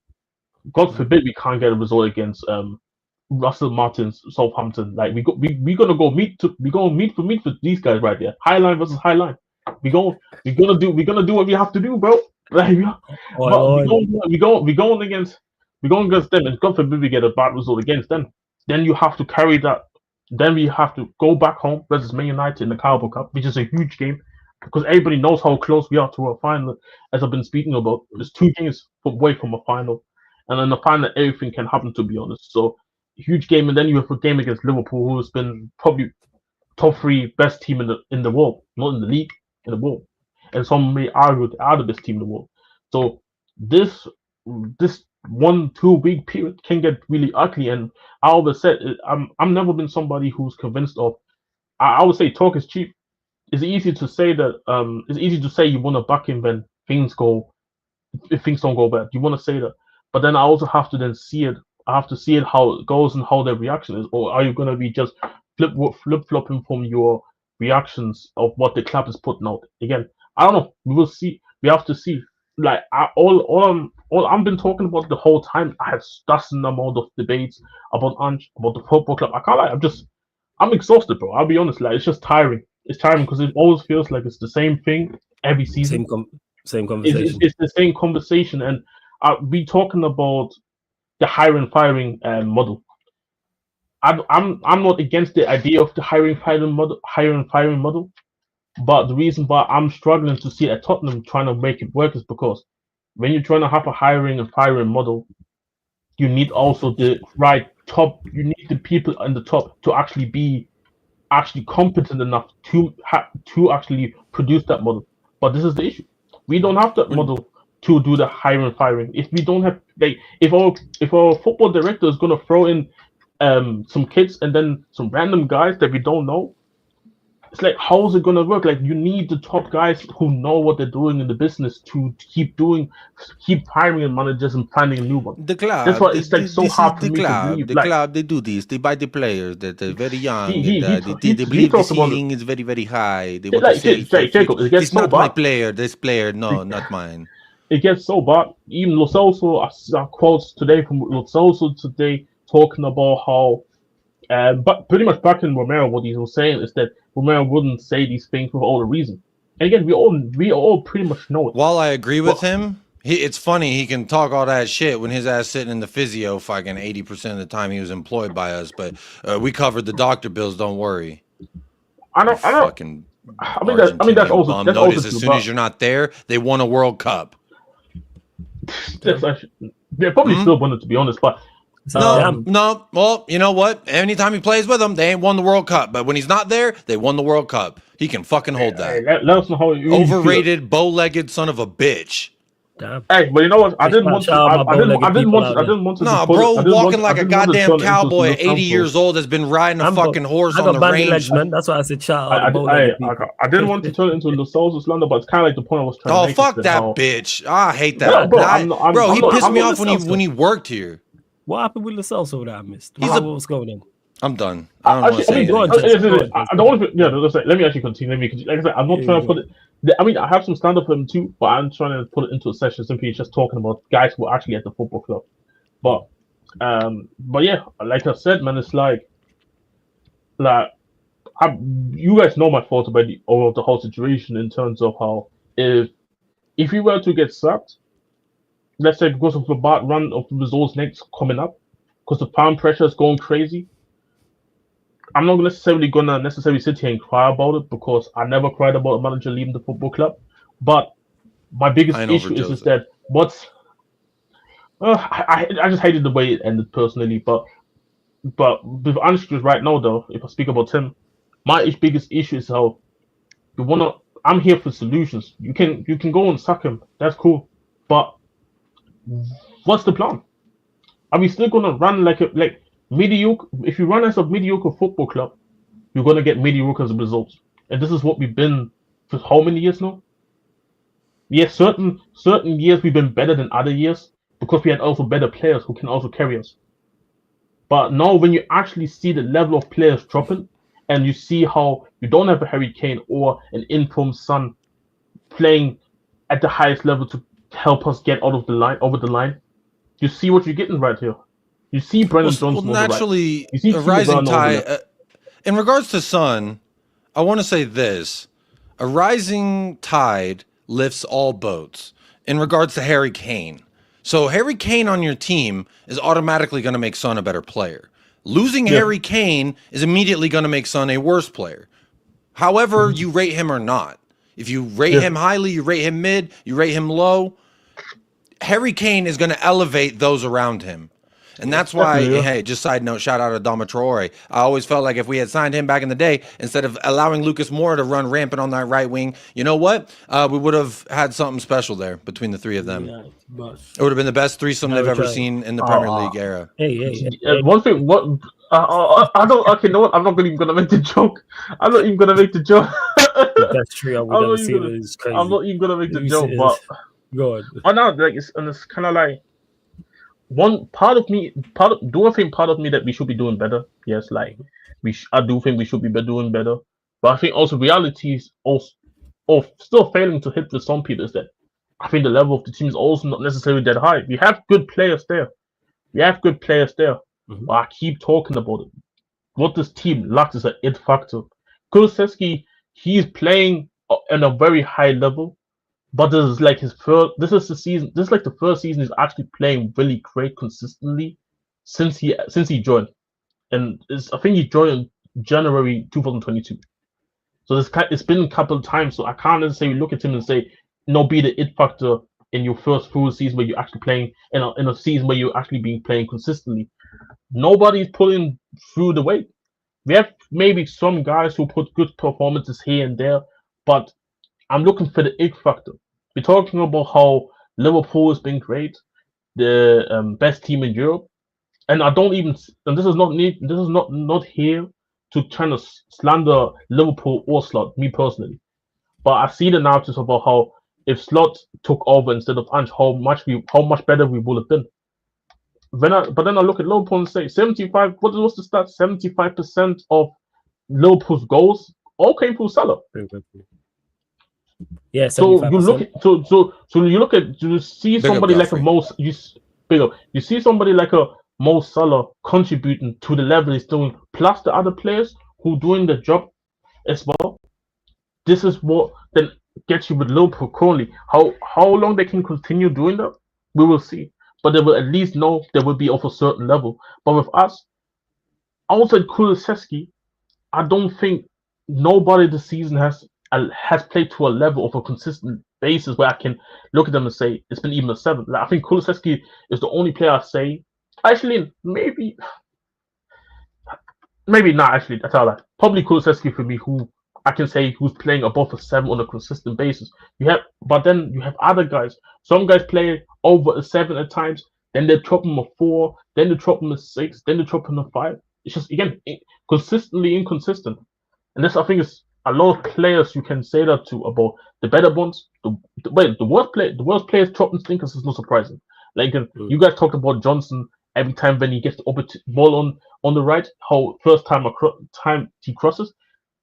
God forbid we can't get a result against Russell Martin's Southampton. Like we're gonna go meet for these guys right there. High line versus high line. We're gonna do what we have to do, bro. Like, we're going against them, and God forbid we get a bad result against them. Then you have to carry that. Then we have to go back home versus Man United in the Carabao Cup, which is a huge game because everybody knows how close we are to a final. As I've been speaking about, there's 2 games away from a final, and in the final everything can happen. To be honest, so huge game, and then you have a game against Liverpool, who has been probably top 3 best team in the world, not in the league, in the world. And some may argue they are the best team in the world. So this 1-2 week period can get really ugly. And I always said I'm never been somebody who's convinced of. I would say talk is cheap. It's easy to say that. It's easy to say you want to back him when if things don't go bad. You want to say that, but then I also have to then see it. I have to see it how it goes and how their reaction is. Or are you going to be just flip flopping from your reactions of what the club is putting out? Again, I don't know. We will see. We have to see. Like all I've been talking about the whole time. I have dozen amount of debates about Ange, about the football club. I can't lie. I'm exhausted, bro. I'll be honest. Like it's just tiring. It's tiring because it always feels like it's the same thing every season. Same conversation. It's the same conversation, and we talking about the hiring firing model. I'm not against the idea of the hiring firing model. But the reason why I'm struggling to see at Tottenham trying to make it work is because when you're trying to have a hiring and firing model, you need also the right top. You need the people in the top to actually be competent enough to actually produce that model. But this is the issue. We don't have that model to do the hiring firing. If we don't have if our football director is going to throw in some kids and then some random guys that we don't know. It's like, how is it gonna work? Like, you need the top guys who know what they're doing in the business to keep hiring managers and finding a new one. The club. That's why it's like so this hard is for the me club. to believe. The Like, club, they do this. They buy the players that are very young. he They believe the talked about it. ceiling is very, very high. They want Like, to say Jacob, it gets this so not my bad. player. This player, no, not mine. It gets so bad. Even Lo Celso, I saw quotes today from Lo Celso today talking about how, but pretty much back in Romero, what he was saying is that Romero wouldn't say these things for all the reason. And again, we all pretty much know it. While I agree with him, it's funny he can talk all that shit when his ass sitting in the physio fucking 80% of the time he was employed by us. But we covered the doctor bills. Don't worry. I don't. Fucking. I mean, that's also notice as true, soon as you're not there, they won a World Cup. They probably still won it, to be honest, but No. Well, you know what? Anytime he plays with them, they ain't won the World Cup. But when he's not there, they won the World Cup. He can fucking hold that. Let us know how you Overrated, bow-legged son of a bitch. Damn. Hey, but you know what? I didn't want to. Nah, bro, walking like a goddamn cowboy at 80 years old has been riding a fucking horse on the range. Legs, man. That's why I said shout out. I didn't want to turn it into the Souls of Slander, but it's kind of like the point I was trying to make. Oh, fuck that bitch. I hate that. Bro, he pissed me off when he worked here. What happened with Lascelles that I missed? What's going on? I'm done. I don't want to say anything. I don't want to. Let me actually continue. Like I said, I'm not trying to put it. I mean, I have some stand up for him too, but I'm trying to put it into a session simply just talking about guys who are actually at the football club. But yeah, like I said, man, it's like you guys know my thoughts about the whole situation in terms of how if we were to get sacked, let's say because of the bad run of results next coming up, because the fan pressure is going crazy. I'm not necessarily gonna sit here and cry about it because I never cried about a manager leaving the football club. But my biggest issue is that I just hated the way it ended personally. But with Ange right now, though, if I speak about him, my biggest issue is how I'm here for solutions. You can go and sack him. That's cool, but what's the plan? Are we still gonna run like mediocre? If you run as a mediocre football club, you're gonna get mediocre as a result. And this is what we've been for how many years now? Yes, certain years we've been better than other years because we had also better players who can also carry us. But now when you actually see the level of players dropping, and you see how you don't have a Harry Kane or an informed Son playing at the highest level to help us get over the line, you see what you're getting right here. You see Brendan Johnson. Well, naturally, a rising tide. In regards to Son, I want to say this: a rising tide lifts all boats. In regards to Harry Kane, so Harry Kane on your team is automatically going to make Son a better player. Losing Harry Kane is immediately going to make Son a worse player. However, you rate him or not. If you rate him highly, you rate him mid, you rate him low. Harry Kane is going to elevate those around him. And that's why, hey, just side note, shout out to Adama Traore. I always felt like if we had signed him back in the day, instead of allowing Lucas Moura to run rampant on that right wing, you know what? We would have had something special there between the three of them. Yeah, it would have been the best threesome they've ever seen in the Premier League era. One thing, I don't. Okay, no, I'm not even gonna make the joke. I'm not even gonna make the joke. That's true. I'm not even gonna make the joke, but God. Oh no, like it's kind of like one part of me. Do I think part of me that we should be doing better? Yes, like I do think we should be doing better. But I think also realities of still failing to hit with some people is that I think the level of the team is also not necessarily that high. We have good players there. But I keep talking about it. What this team lacks is an it factor. Kulusevski, he's playing at a very high level, but this is like this is the first season he's actually playing really great consistently since he joined. And I think he joined in January 2022. So it's been a couple of times, so I can't necessarily look at him and say, no, be the it factor in your first full season where you're actually playing in a season where you're actually playing consistently. Nobody's pulling through the weight. We have maybe some guys who put good performances here and there, but I'm looking for the it factor. We're talking about how Liverpool has been great, the best team in Europe. and I don't even. And this is not here to try to slander Liverpool or Slot. Me personally, but I see the narratives about how if Slot took over instead of Ange, how much better we would have been. But then I look at Liverpool and say 75. What's the stat? 75% of Liverpool's goals all came through Salah. Yeah, so you 75%. look at you look at you see somebody like a you see somebody like a Mo Salah contributing to the level he's doing, plus the other players who doing the job as well. This is what then gets you with Liverpool currently. How long they can continue doing that, we will see. But they will at least know they will be of a certain level. But with us, outside Kulusevski, I don't think nobody this season has played to a level of a consistent basis where I can look at them and say it's been even a 7. Like, I think Kulusevski is the only player I say. Actually, maybe not. Actually, that's all. Probably Kulusevski for me, who I can say who's playing above a 7 on a consistent basis. But then you have other guys. Some guys play over a 7 at times. Then they drop him a 4. Then they drop him a 6. Then they drop him a 5. It's just again consistently inconsistent. And this, I think, is a lot of players you can say that to about the better ones. The worst players dropping stinkers is not surprising. Like you guys talked about Johnson every time when he gets the ball on the right, how first time he crosses.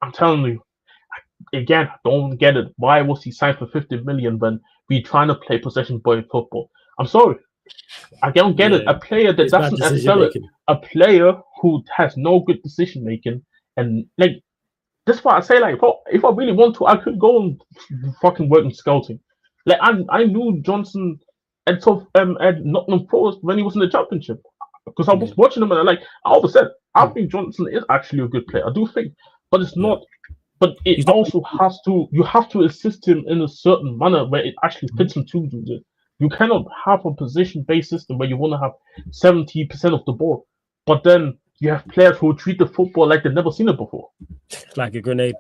I'm telling you, again, don't get it. Why was he signed for 50 million when we trying to play possession boy football? I'm sorry. I don't get it. A player that doesn't excel it, a player who has no good decision making, and like that's why I say, like, if I really want to, I could go and fucking work in scouting. Like I knew Johnson at Nottingham Forest when he was in the Championship because I was watching him and I always said I think Johnson is actually a good player. I do think, but it's not. But it also has to. You have to assist him in a certain manner where it actually fits him to do this. You cannot have a position-based system where you want to have 70% of the ball, but then you have players who treat the football like they've never seen it before. Like a grenade.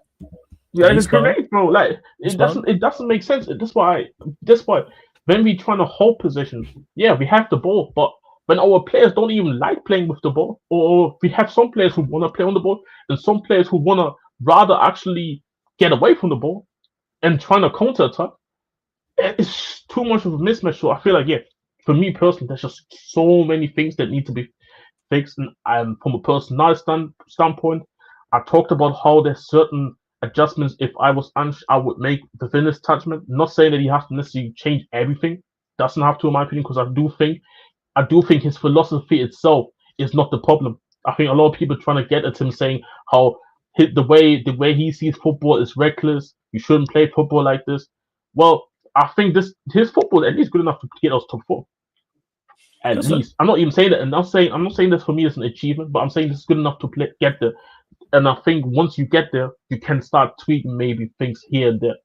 Yeah, it's a grenade, bro. Like it doesn't make sense. That's why when we trying to hold possession, yeah, we have the ball, but when our players don't even like playing with the ball, or we have some players who want to play on the ball, and some players who want to rather actually get away from the ball and trying to counter attack, it's too much of a mismatch. So I feel like, yeah, for me personally, there's just so many things that need to be fixed. And from a personal standpoint, I talked about how there's certain adjustments. If I was Ange, I would make within his judgment. Not saying that he has to necessarily change everything. Doesn't have to, in my opinion, because I do think his philosophy itself is not the problem. I think a lot of people trying to get at him saying how the way he sees football is reckless. You shouldn't play football like this. Well, I think his football is at least good enough to get us top 4. At least. I'm not even saying that, and I'm not saying this for me as an achievement, but I'm saying this is good enough to get there. And I think once you get there, you can start tweaking maybe things here and there.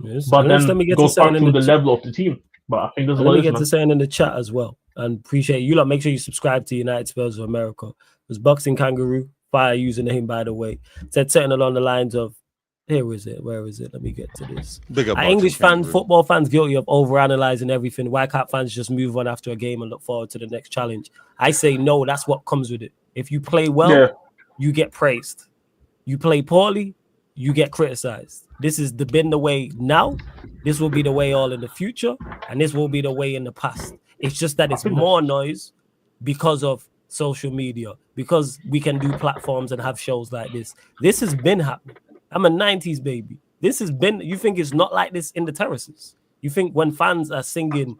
Yes. But then it goes back to the level of the team. But I think this is what it is. Let me get to saying in the chat as well, and appreciate you. Make sure you subscribe to United Spurs of America. It was Boxing Kangaroo, fire username by the way. Said something along the lines of, where is it? Let me get to this. Are English fans, football fans, guilty of overanalyzing everything? Why can't fans just move on after a game and look forward to the next challenge? I say no, that's what comes with it. If you play well, you get praised. You play poorly, you get criticized. This has been the way now. This will be the way all in the future, and this will be the way in the past. It's just that it's more noise because of social media, because we can do platforms and have shows like this. This has been happening. I'm a 90s baby. This has been, you think it's not like this in the terraces? You think when fans are singing,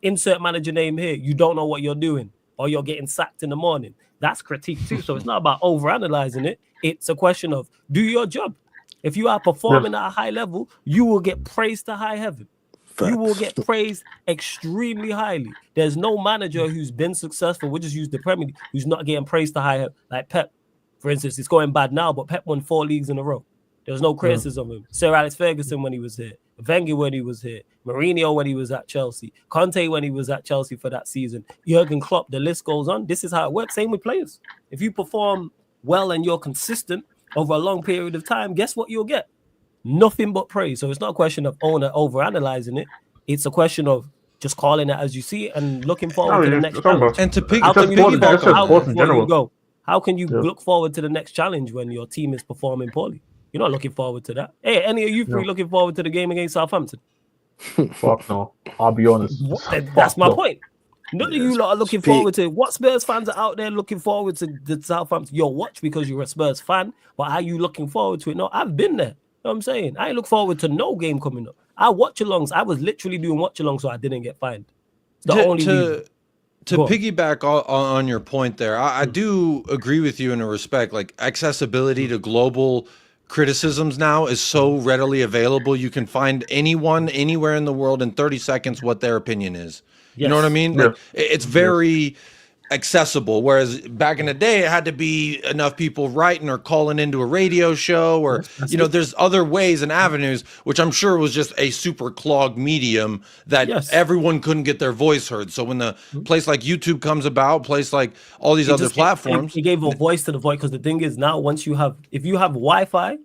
insert manager name here, you don't know what you're doing, or you're getting sacked in the morning. That's critique too. So it's not about overanalyzing it. It's a question of do your job. If you are performing at a high level, you will get praised to high heaven. Facts. You will get praised extremely highly. There's no manager who's been successful, we'll just use the Premier League, who's not getting praised to high heaven. Like Pep, for instance, it's going bad now, but Pep won 4 leagues in a row. There was no criticism of him. Sir Alex Ferguson when he was here, Wenger when he was here, Mourinho when he was at Chelsea, Conte when he was at Chelsea for that season, Jurgen Klopp, the list goes on. This is how it works. Same with players. If you perform well and you're consistent over a long period of time, guess what you'll get? Nothing but praise. So it's not a question of overanalyzing it. It's a question of just calling it as you see it and looking forward to the next challenge. And to How can you piggyback, how can you look forward to the next challenge when your team is performing poorly? You're not looking forward to that. Hey, any of you three looking forward to the game against Southampton? Fuck no. I'll be honest. That's my point. None of you lot are looking forward to it. What Spurs fans are out there looking forward to the Southampton? You'll watch because you're a Spurs fan, but are you looking forward to it? No, I've been there. You know what I'm saying? I ain't look forward to no game coming up. I watch alongs. I was literally doing watch alongs so I didn't get fined. To piggyback on your point there, I do agree with you in a respect. Like accessibility to global criticisms now is so readily available. You can find anyone anywhere in the world in 30 seconds what their opinion is. You know what I mean? Like, it's very accessible. Whereas back in the day, it had to be enough people writing or calling into a radio show, or there's other ways and avenues, which I'm sure was just a super clogged medium that everyone couldn't get their voice heard. So when the place like YouTube comes about, place like all these other platforms, it gave a voice to the voice. Because the thing is, now if you have Wi-Fi,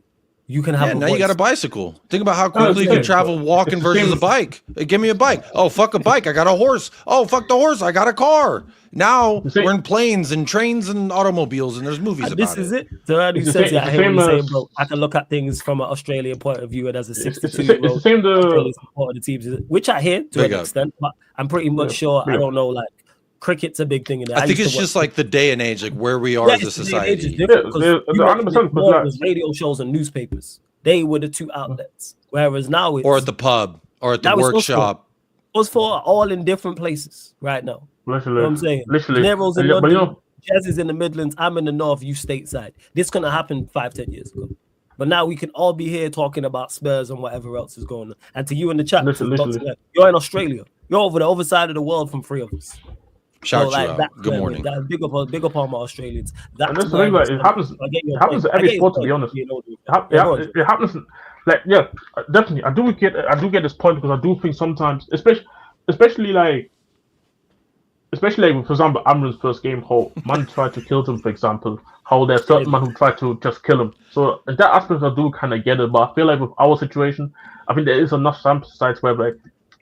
you can have. Now you got a bicycle. Think about how quickly you can travel walking versus a bike. Hey, give me a bike. Oh, fuck a bike. I got a horse. Oh, fuck the horse. I got a car. Now we're in planes and trains and automobiles, and there's movies about it. This is it. So I hear what you're saying, bro. I can look at things from an Australian point of view, and as a 62-year-old Australian supporter the teams, which I hear to an extent, but I'm pretty much sure I don't know. Like cricket's a big thing in there. I think it's just like the day and age, like where we are as a society. Because radio shows and newspapers, they were the two outlets. Whereas now it's or at the pub or at the workshop. It was for all in different places right now. Literally, you know what I'm saying? Literally. Nero's in London, Jez is in the Midlands, I'm in the North, you stateside. This couldn't happen 5-10 years ago. But now we can all be here talking about Spurs and whatever else is going on. And to you in the chat, you're in Australia. You're over the other side of the world from three of us. Shout you out. Good morning. Big up on my Australians. That's the thing, like, it happens to every sport, to be honest. It happens. Like, definitely. I do get this point, because I do think sometimes, especially like, for example, Amrin's first game, how man tried to kill him, for example, how there's certain man who tried to just kill him. So in that aspect, I do kind of get it. But I feel like with our situation, I think there is enough sample size where like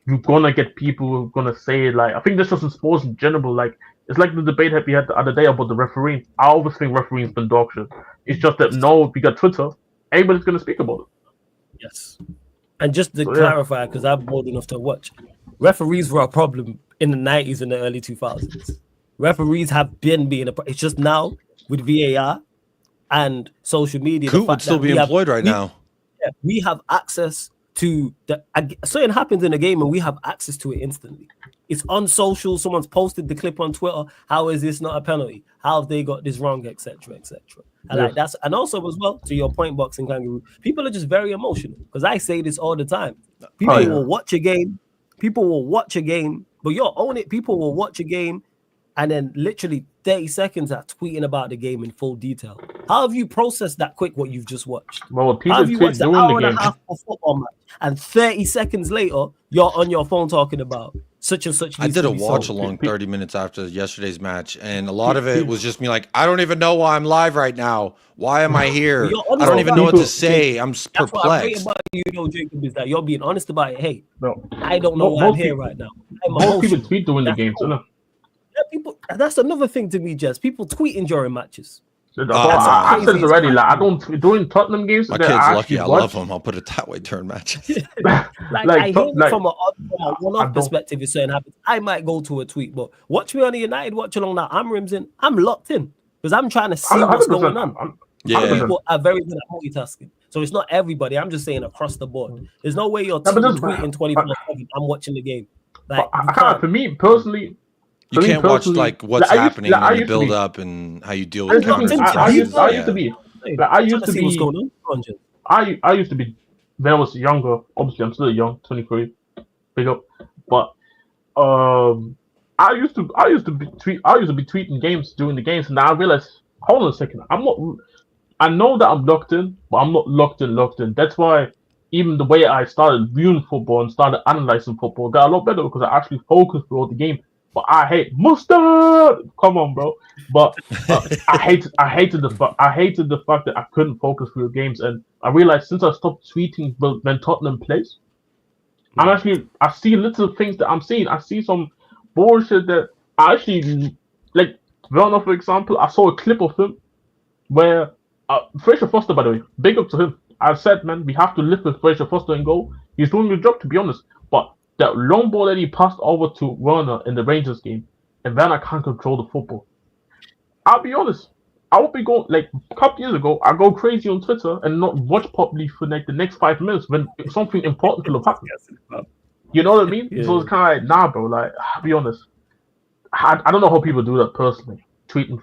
you're gonna get people who are gonna say, like, I think this is in sports in general. Like, it's like the debate that we had the other day about the refereeing. I always think refereeing's been dog shit. It's just that now we got Twitter, everybody's gonna speak about it. Yes. And just to clarify, because I'm bold enough to watch, referees were a problem in the 90s and the early 2000s. Referees have been being a problem. It's just now with VAR and social media. Coop would still be employed right now. Yeah, we have access to something happens in a game and we have access to it instantly. It's on social. Someone's posted the clip on Twitter. How is this not a penalty? How have they got this wrong, etc., etc. And like that's, and also as well, to your point, Boxing Kangaroo, people are just very emotional, because I say this all the time. People will watch a game. But you'll own it. People will watch a game and then literally 30 seconds are tweeting about the game in full detail. How have you processed that quick what you've just watched? Well, people how have you watched an hour and a half of football match and 30 seconds later you're on your phone talking about such and such? I did a watch along 30 minutes after yesterday's match, and a lot of it was just me like, I don't even know why I'm live right now. Why am I here? I don't even know what to say. I'm perplexed. What I rate about you, Jacob, is that you're being honest about it. Hey, I don't know why I'm here right now. Most people tweet during the games, isn't it? Yeah, people. That's another thing to me, Jess. People tweeting during matches. I said it already. Like, I don't during Tottenham games. My kid's lucky. I love them. I'll put it that way. During matches. I hear it from a one-off perspective. If something happens, I might go to a tweet. But watch me on the United watch along now. I'm rims in. I'm locked in because I'm trying to see what's going on. People are very good at multitasking. So it's not everybody. I'm just saying across the board. There's no way you're tweeting 24/7. I'm watching the game. Like, for me personally. You can't watch like what's happening in the build up and how you deal with counter. I used to be when I was younger. Obviously, I'm still young, 23. Big up. But I used to be tweeting games during the games, and now I realized, hold on a second, I'm not. I know that I'm locked in, but I'm not locked in. That's why even the way I started viewing football and started analyzing football got a lot better, because I actually focused throughout the game. But I hate mustard. Come on, bro. But I hated the fact that I couldn't focus through games, and I realized since I stopped tweeting when Tottenham plays, I see little things that I'm seeing. I see some bullshit that I actually like. Werner, for example, I saw a clip of him where Fraser Foster, by the way, big up to him. I said, man, we have to lift with Fraser Foster and goal. He's doing a good job, to be honest. But that long ball that he passed over to Werner in the Rangers game, and Werner can't control the football. I'll be honest. I would be going like a couple years ago. I go crazy on Twitter and not watch properly for like the next 5 minutes when something important could have happened. You know what I mean? So it's kind of like, nah, bro. Like, I'll be honest. I don't know how people do that personally. Tweeting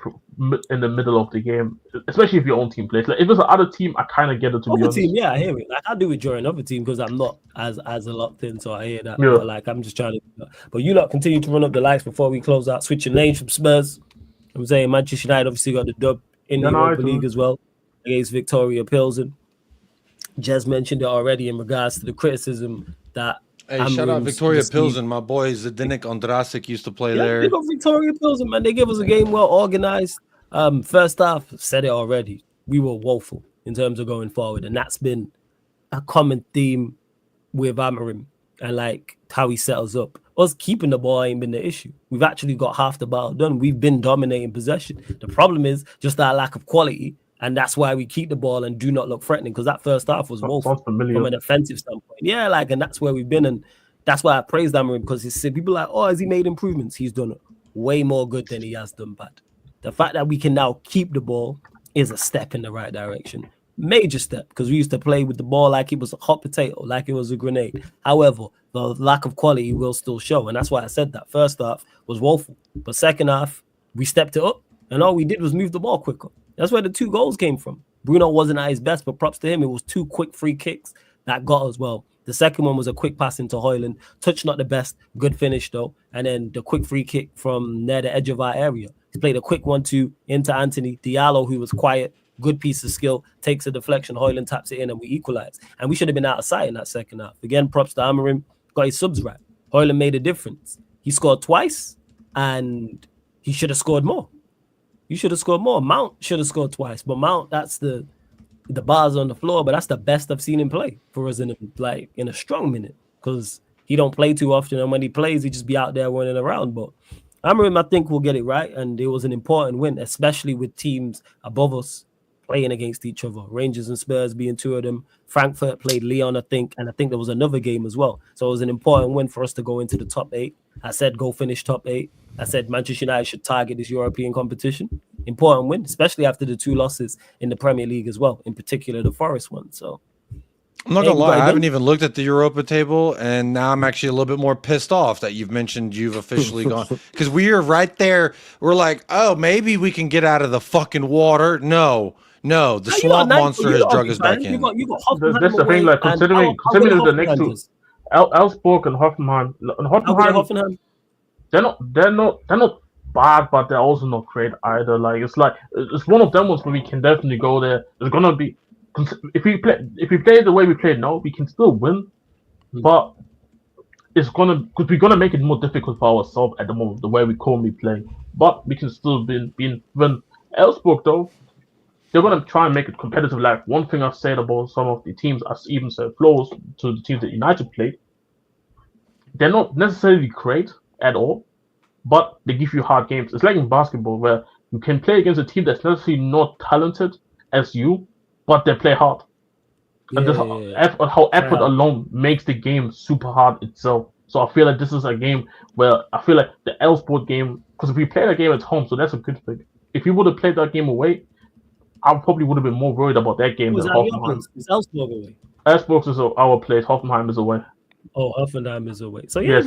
in the middle of the game, especially if your own team plays. Like, if it's another team, I kind of get it. To be honest, team, yeah, I hear it. Like, I do it during other team because I'm not as locked in, so I hear that. Yeah. But like, I'm just trying to. But you lot continue to run up the lights before we close out. Switching lanes from Spurs. I'm saying Manchester United obviously got the dub in the Europa League as well against Victoria Pilsen. Jez mentioned it already in regards to the criticism that. Hey, shout out Victoria Pilsen. My boy Zdeněk Ondrasik used to play there. They got Victoria Pilsen, man. They give us a game well organized. First half, said it already. We were woeful in terms of going forward, and that's been a common theme with Amorim and like how he settles up. Us keeping the ball ain't been the issue. We've actually got half the battle done. We've been dominating possession. The problem is just our lack of quality, and that's why we keep the ball and do not look threatening, because that first half was woeful from an offensive standpoint. Yeah, like, and that's where we've been, and that's why I praised Amorim, because people are like, oh, has he made improvements? He's done way more good than he has done bad. The fact that we can now keep the ball is a step in the right direction. Major step, because we used to play with the ball like it was a hot potato, like it was a grenade. However, the lack of quality will still show, and that's why I said that. First half was woeful, but second half, we stepped it up, and all we did was move the ball quicker. That's where the 2 goals came from. Bruno wasn't at his best, but props to him. It was 2 quick free kicks that got us well. The second one was a quick pass into Højlund. Touch not the best, good finish though. And then the quick free kick from near the edge of our area. He played a quick 1-2 into Anthony Diallo, who was quiet, good piece of skill, takes a deflection, Højlund taps it in, and we equalize. And we should have been out of sight in that second half. Again, props to Amorim, got his subs right. Højlund made a difference. He scored twice, and he should have scored more. You should have scored more. Mount should have scored twice, but Mount, that's the bars on the floor, but that's the best I've seen him play for us in a strong minute, because he don't play too often, and when he plays, he just be out there running around. But Amorim, I think, will get it right, and it was an important win, especially with teams above us playing against each other. Rangers and Spurs being 2 of them. Frankfurt played Lyon, I think, and I think there was another game as well. So it was an important win for us to go into the top 8. I said go finish top 8. I said Manchester United should target this European competition. Important win, especially after the 2 losses in the Premier League as well, in particular the Forest one. So I'm not gonna lie, I haven't even looked at the Europa table, and now I'm actually a little bit more pissed off that you've mentioned you've officially gone, because we are right there. We're like, oh, maybe we can get out of the fucking water. No, the swamp monster has drug us back in. That's the thing, like, considering the next 2, Elfsborg and Hoffenheim, they're not bad, but they're also not great either. Like, it's one of them ones where we can definitely go there. It's gonna be, if we play the way we play now, we can still win, but because we're gonna make it more difficult for ourselves at the moment, the way we currently play. But we can still win. Elfsborg though, they're gonna try and make it competitive. Like, one thing I've said about some of the teams, I even said flaws to the teams that United played, they're not necessarily great at all, but they give you hard games. It's like in basketball, where you can play against a team that's necessarily not talented as you, but they play hard. And how effort alone makes the game super hard itself. So I feel like this is a game where I feel like the Elfsborg game, because if we play that game at home, so that's a good thing. If we would have played that game away, I probably would have been more worried about that game than Hoffenheim. Is Elfsborg away? Elfsborg is our place. Hoffenheim is away. Oh, Hoffenheim is away. So if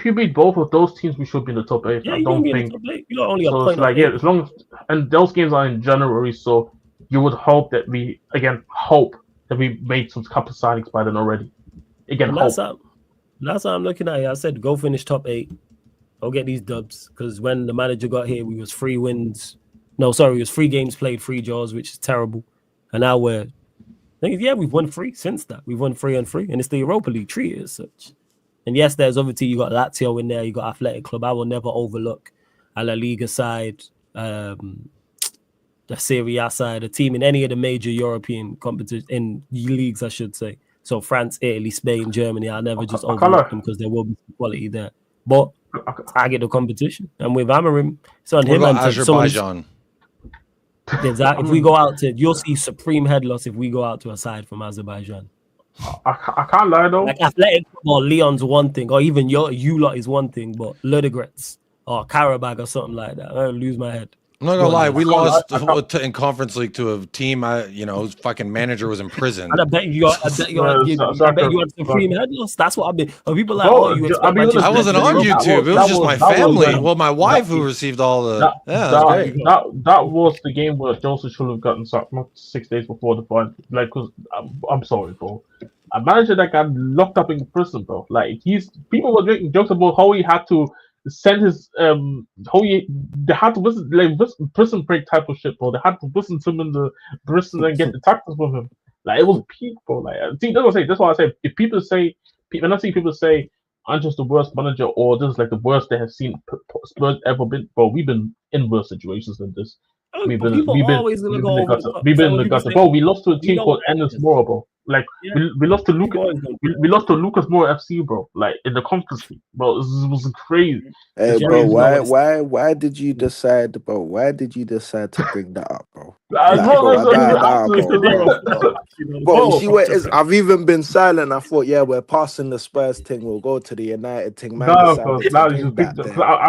you beat both of those teams, we should be in the top 8. Yeah, I don't think. You're only a So point it's like, as long as, and those games are in January, so you would hope that we made some couple signings by then already. Again, that's how I'm looking at it. I said go finish top 8. Go get these dubs, because when the manager got here, we was 3 wins. No, sorry, it was 3 games played, 3 draws, which is terrible. And now we've won 3 since that. We've won 3 and 3, and it's the Europa League treated as such. And yes, there's obviously, you got Lazio in there, you got Athletic Club. I will never overlook a La Liga side the Serie A side, a team in any of the major European competition in leagues, I should say. So France, Italy, Spain, Germany, I'll never just overlook them because there will be quality there. But I get the competition. And with Amorim, it's on him. What And about Azerbaijan? Exactly. If we go out to, you'll see supreme head loss if we go out to a side from Azerbaijan. I can't lie though. Like Athletic or Lyon's one thing, or even you lot is one thing, but Ludogorets or Karabakh or something like that, I lose my head. I'm not gonna lie, we lost in Conference League to a team. Whose fucking manager was in prison. And I bet you had supreme head loss. That's what I've been. People like, I wasn't on YouTube. It was just my family. Well, my wife who received all the. That was the game where Joseph should have gotten sacked 6 days before the fight. Like, cause I'm sorry, bro. A manager that got locked up in prison, bro. Like people were making jokes about how he had to send his they had to visit prison break type of shit, bro. They had to listen to him in the prison and get the taxes from him. Like, it was peak, bro. Like, see, that's why I say, if people say, when I see people say I'm just the worst manager or this is like the worst they have seen Spurs ever been, bro, we've been in worse situations than this. We've been in the gutter. Bro, we lost to a team called Ennis Moore, bro. Like, we lost to Lucas. We lost to Lucas Moore FC, bro. Like, in the Conference League, bro. This was crazy. Hey, bro, why did you decide, bro? Why did you decide to bring that up, bro? Bro, see what it is? I've even been silent. I thought, yeah, we're passing the Spurs thing. We'll go to the United thing. Man, I'm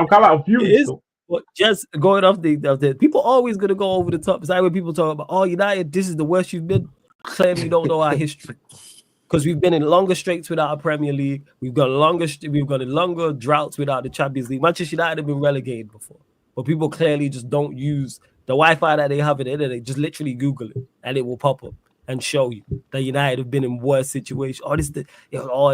kind of confused. But just going off the people always gonna go over the top. It's like when people talk about, oh, United, this is the worst you've been. Clearly, you don't know our history because we've been in longer streaks without a Premier League. We've got longer droughts without the Champions League. Manchester United have been relegated before, but people clearly just don't use the Wi-Fi that they have in the internet. Just literally Google it, and it will pop up and show you that United have been in worse situations. What is it? Oh,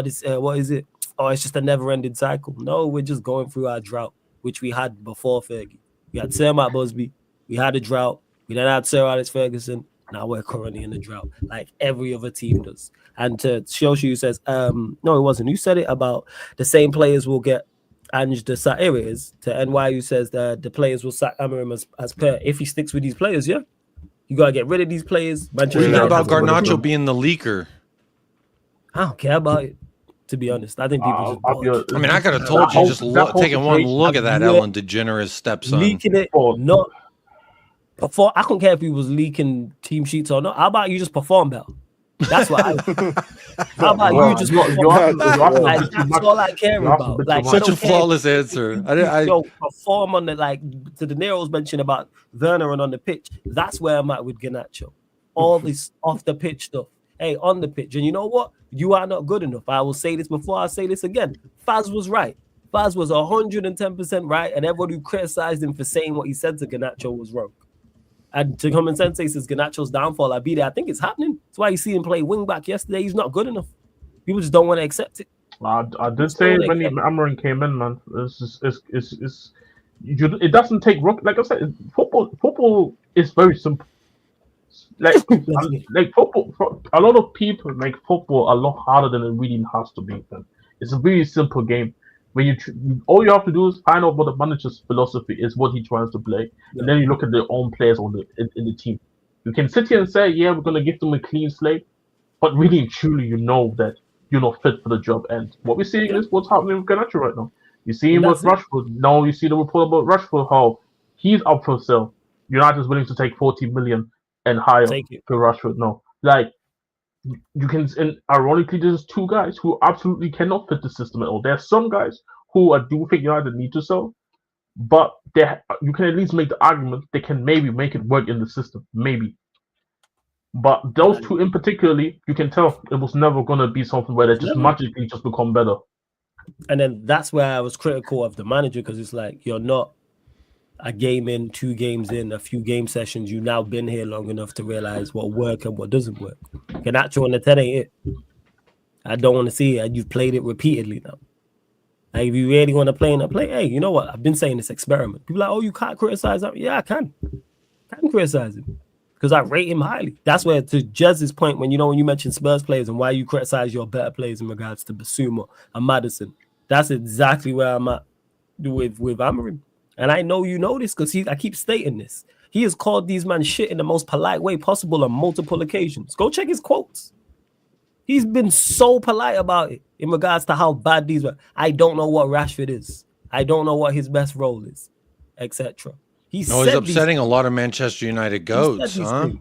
it's just a never-ending cycle. No, we're just going through our drought, which we had before Fergie. We had Sir Matt Busby. We had a drought. We then had Sir Alex Ferguson. Now we're currently in the drought, like every other team does. And to Shoshu who says, no, it wasn't. Who said it about the same players will get Ange the sack? Here it is. To NYU says that the players will sack Amorim as per if he sticks with these players. Yeah, you gotta get rid of these players. What do you know about Garnacho being the leaker? I don't care about it. To be honest, I think people just. I mean, I could have told you just taking one look at that Ellen DeGeneres stepson. Leaking it or not. Before, I don't care if he was leaking team sheets or not. How about you just perform better? That's what how about you just perform? That's all I care about. Like, such a flawless answer. Perform on the, like, to De Niro's mention about Werner and on the pitch. That's where I'm at with Garnacho. All this off the pitch stuff. Hey, on the pitch. And you know what? You are not good enough. I will say this before I say this again. Faz was right. Faz was 110% right. And everyone who criticized him for saying what he said to Garnacho was wrong. And to come and Sensei says Garnacho's downfall, I think it's happening. That's why you see him play wing back yesterday. He's not good enough. People just don't want to accept it. I did say when Amorim came in, man, it doesn't take rock. Like I said, football is very simple. Like football, a lot of people make football a lot harder than it really has to be. Man. It's a very simple game. When all you have to do is find out what the manager's philosophy is, what he tries to play, and then you look at their own players in the team. You can sit here and say, yeah, we're going to give them a clean slate, but really and truly, you know that you're not fit for the job. And what we're seeing is what's happening with Garnacho right now. You see him with Rashford. Now you see the report about Rashford, how he's up for sale. United's willing to take 40 million and higher for Rashford now. Like, you can, and ironically, there's two guys who absolutely cannot fit the system at all. There are some guys who I do think United need to sell, but you can at least make the argument they can maybe make it work in the system, maybe. But those two in particularly, you can tell it was never going to be something where they just magically just become better. And then that's where I was critical of the manager, because it's like, you're not a game in, 2 games in, a few game sessions. You've now been here long enough to realize what works and what doesn't work. Garnacho on the 10 ain't it. I don't want to see it. And you've played it repeatedly now. Like, if you really want to play in a play, hey, you know what? I've been saying this experiment. People are like, oh, you can't criticize him. Yeah, I can. I can criticize him because I rate him highly. That's where, to Jez's point, when you mentioned Spurs players and why you criticize your better players in regards to Basuma and Maddison, that's exactly where I'm at with Amorim. And I know you know this because I keep stating this. He has called these men shit in the most polite way possible on multiple occasions. Go check his quotes. He's been so polite about it in regards to how bad these were. I don't know what Rashford is. I don't know what his best role is, etc. He's upsetting a lot of Manchester United goats, huh?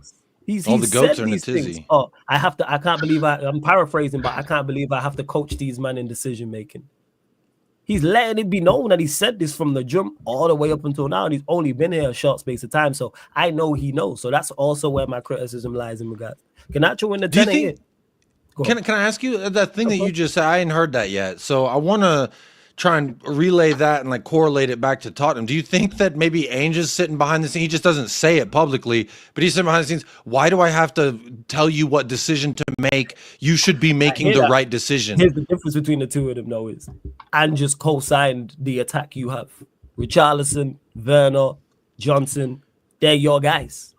All the goats are in a tizzy. Oh, I can't believe I'm paraphrasing, but I can't believe I have to coach these men in decision making. He's letting it be known that he said this from the jump all the way up until now, and he's only been here a short space of time. So I know he knows. So that's also where my criticism lies in regards. Garnacho in the 10 Can I ask you that thing that you just said? I hadn't heard that yet. So I want to try and relay that and like correlate it back to Tottenham. Do you think that maybe Ange is sitting behind the scenes? He just doesn't say it publicly, but he's sitting behind the scenes. Why do I have to tell you what decision to make? You should be making the right decision. Here's the difference between the two of them, though, is Ange just co-signed the attack you have. Richarlison, Werner, Johnson, they're your guys.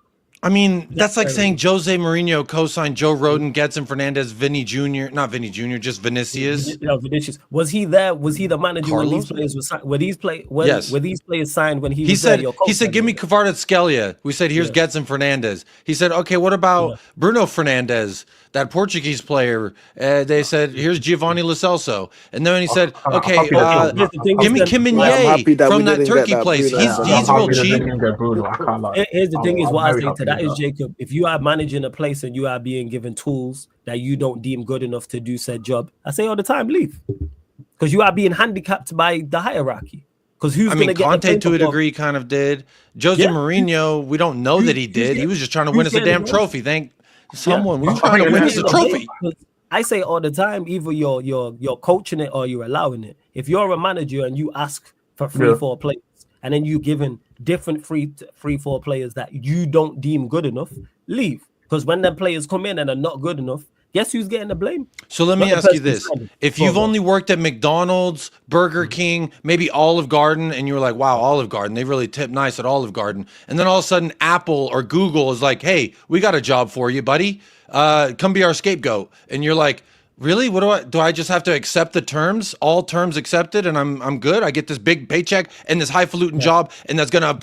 I mean, that's like saying Jose Mourinho co-signed Joe Rodon, Gedson Fernandez, not Vinny Jr., just Vinicius. Vinicius. Was he there? Was he the manager when these players were signed? Were these players signed when he was said, there? He said, give me Kvaratskhelia. We said, here's Gedson Fernandez. He said, okay, what about Bruno Fernandes, that Portuguese player? They said, here's Giovanni Lo Celso. And then he said, okay, give me Kim Min-jae from that Turkey place. He's real cheap. Here's the thing is what I say to that is, Jacob, if you are managing a place and you are being given tools that you don't deem good enough to do said job, I say all the time, leave. Because you are being handicapped by the hierarchy. Because who's going to get Conte to a degree kind of did. Jose Mourinho, we don't know that he did. He was just trying to win us a damn trophy. Thank someone. We're trying to win us a trophy. I say all the time, either you're coaching it or you're allowing it. If you're a manager and you ask for 3-4 players, and then you given different 3-4 players that you don't deem good enough, leave. Because when them players come in and are not good enough, guess who's getting the blame? So let me ask you this. If you've only worked at McDonald's, Burger King, maybe Olive Garden, and you were like, wow, Olive Garden, they really tip nice at Olive Garden. And then all of a sudden Apple or Google is like, hey, we got a job for you, buddy. Come be our scapegoat. And you're like, really? What do I just have to accept the terms? All terms accepted, and I'm good. I get this big paycheck and this highfalutin job, and that's gonna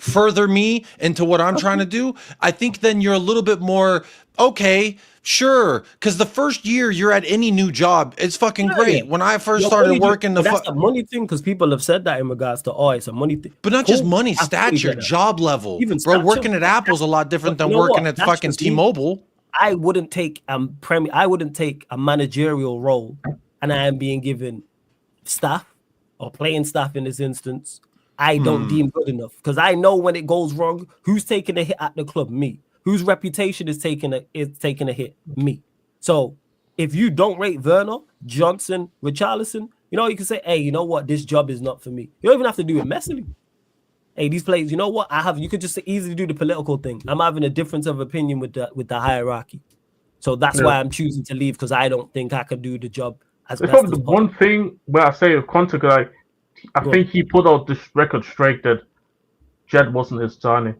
further me into what I'm trying to do. I think then you're a little bit more okay, sure. Because the first year you're at any new job, it's fucking great. When I first started working, that's a money thing, because people have said that in regards to it's a money thing, but not just money, stature, job level. Even bro, working at Apple's a lot different than working at fucking T-Mobile. I wouldn't take a managerial role, and I am being given staff or playing staff in this instance. I don't deem good enough, because I know when it goes wrong, who's taking a hit at the club? Me. Whose reputation is taking a hit? Me. So if you don't rate Werner, Johnson, Richarlison, you can say, hey, you know what? This job is not for me. You don't even have to do it messily. Hey, these players, you know what? You could just easily do the political thing. I'm having a difference of opinion with the hierarchy. So that's why I'm choosing to leave, because I don't think I could do the job as best as possible. One thing where I say of Conte, I think he put out this record straight that Jed wasn't his signing.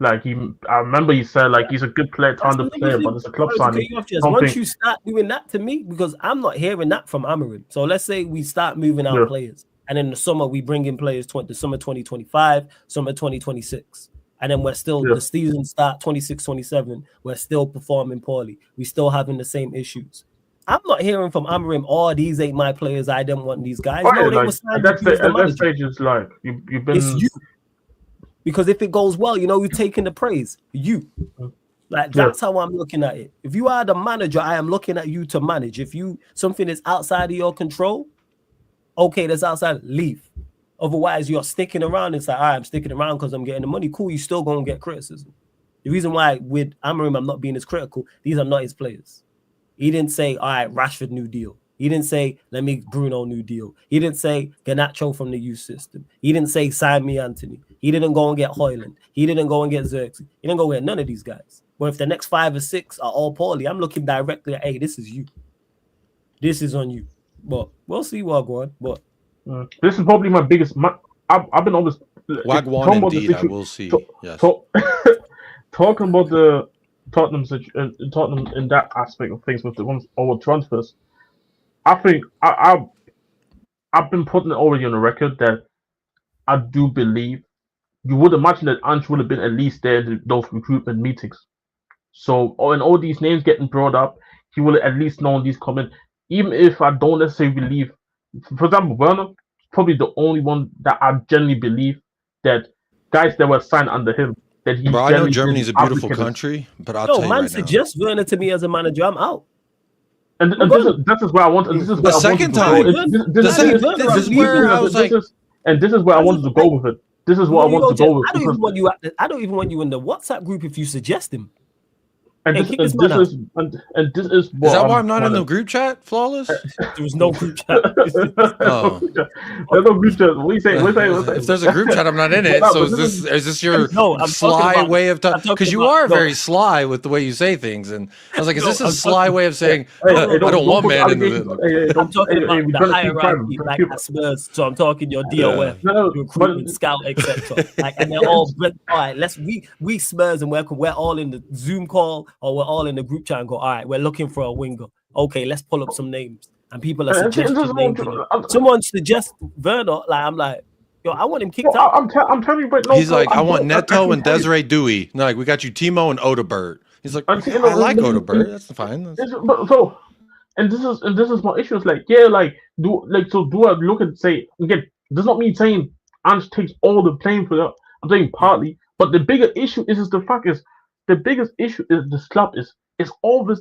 I remember he said he's a good player, talented player, but it's a club signing. Once you start doing that to me, because I'm not hearing that from Amorim. So let's say we start moving out players. And in the summer, we bring in players the summer 2025, summer 2026. And then we're still, the season start 26-27, we're still performing poorly. We're still having the same issues. I'm not hearing from Amorim, these ain't my players, I didn't want these guys. No, they were signed. At that stage, it's like, you've been... It's you. Because if it goes well, you're taking the praise. You. That's how I'm looking at it. If you are the manager, I am looking at you to manage. If something is outside of your control, okay, that's outside, leave. Otherwise, you're sticking around. It's like, all right, I'm sticking around because I'm getting the money. Cool, you're still going to get criticism. The reason why with Amorim I'm not being as critical, these are not his players. He didn't say, all right, Rashford, new deal. He didn't say, let me Bruno, new deal. He didn't say, Garnacho from the youth system. He didn't say, sign me Anthony. He didn't go and get Højlund. He didn't go and get Xerxes. He didn't go and get none of these guys. But if the next 5 or 6 are all poorly, I'm looking directly at, hey, this is you. This is on you. But we'll see what going. But this is probably my biggest. I've been always Wagwan indeed. I will see. Yes. Talking about the Tottenham in that aspect of things with the ones over transfers, I think I've been putting it already on the record that I do believe you would imagine that Ange would have been at least there in those recruitment meetings. So, and all these names getting brought up, he will at least know these comments. Even if I don't necessarily believe, for example, Werner, probably the only one that I generally believe that guys that were signed under him, that he. Bro, I know Germany's a beautiful country, but I'll tell you man right suggests Werner to me as a manager. I'm out. And this is where I want. This is the second time. This is where I was like, and this is where I wanted to go with it. This is what I want to go with. I don't even want you in the WhatsApp group if you suggest him. And this is what is that why I'm not in the group chat, Flawless? There was no group chat. There's no group chat. What are you saying? If there's a group chat, I'm not in it. So is this your sly way of talking? Because you are very sly with the way you say things. And I was like, is this a sly way of saying I don't want man in the? I'm talking about the hierarchy, like at Spurs. So I'm talking your DOF, recruitment, scout, etc. Like, and they're all right. We Spurs, and we're all in the Zoom call. Or we're all in the group chat and go, all right, we're looking for a winger. Okay, let's pull up some names. And people are suggesting names. Someone suggests Werner, like I'm like, yo, I want him kicked out. I'm telling you, but he's like, I want Neto and Desiree Dewey. No, like, we got you Timo and Odobert. He's like, I like Odobert. That's fine. And this is my issue. It's like, do I look and say again? Does not mean saying Ange takes all the blame for that. I'm saying partly, but the bigger issue is the fact is. The biggest issue is this club is all this.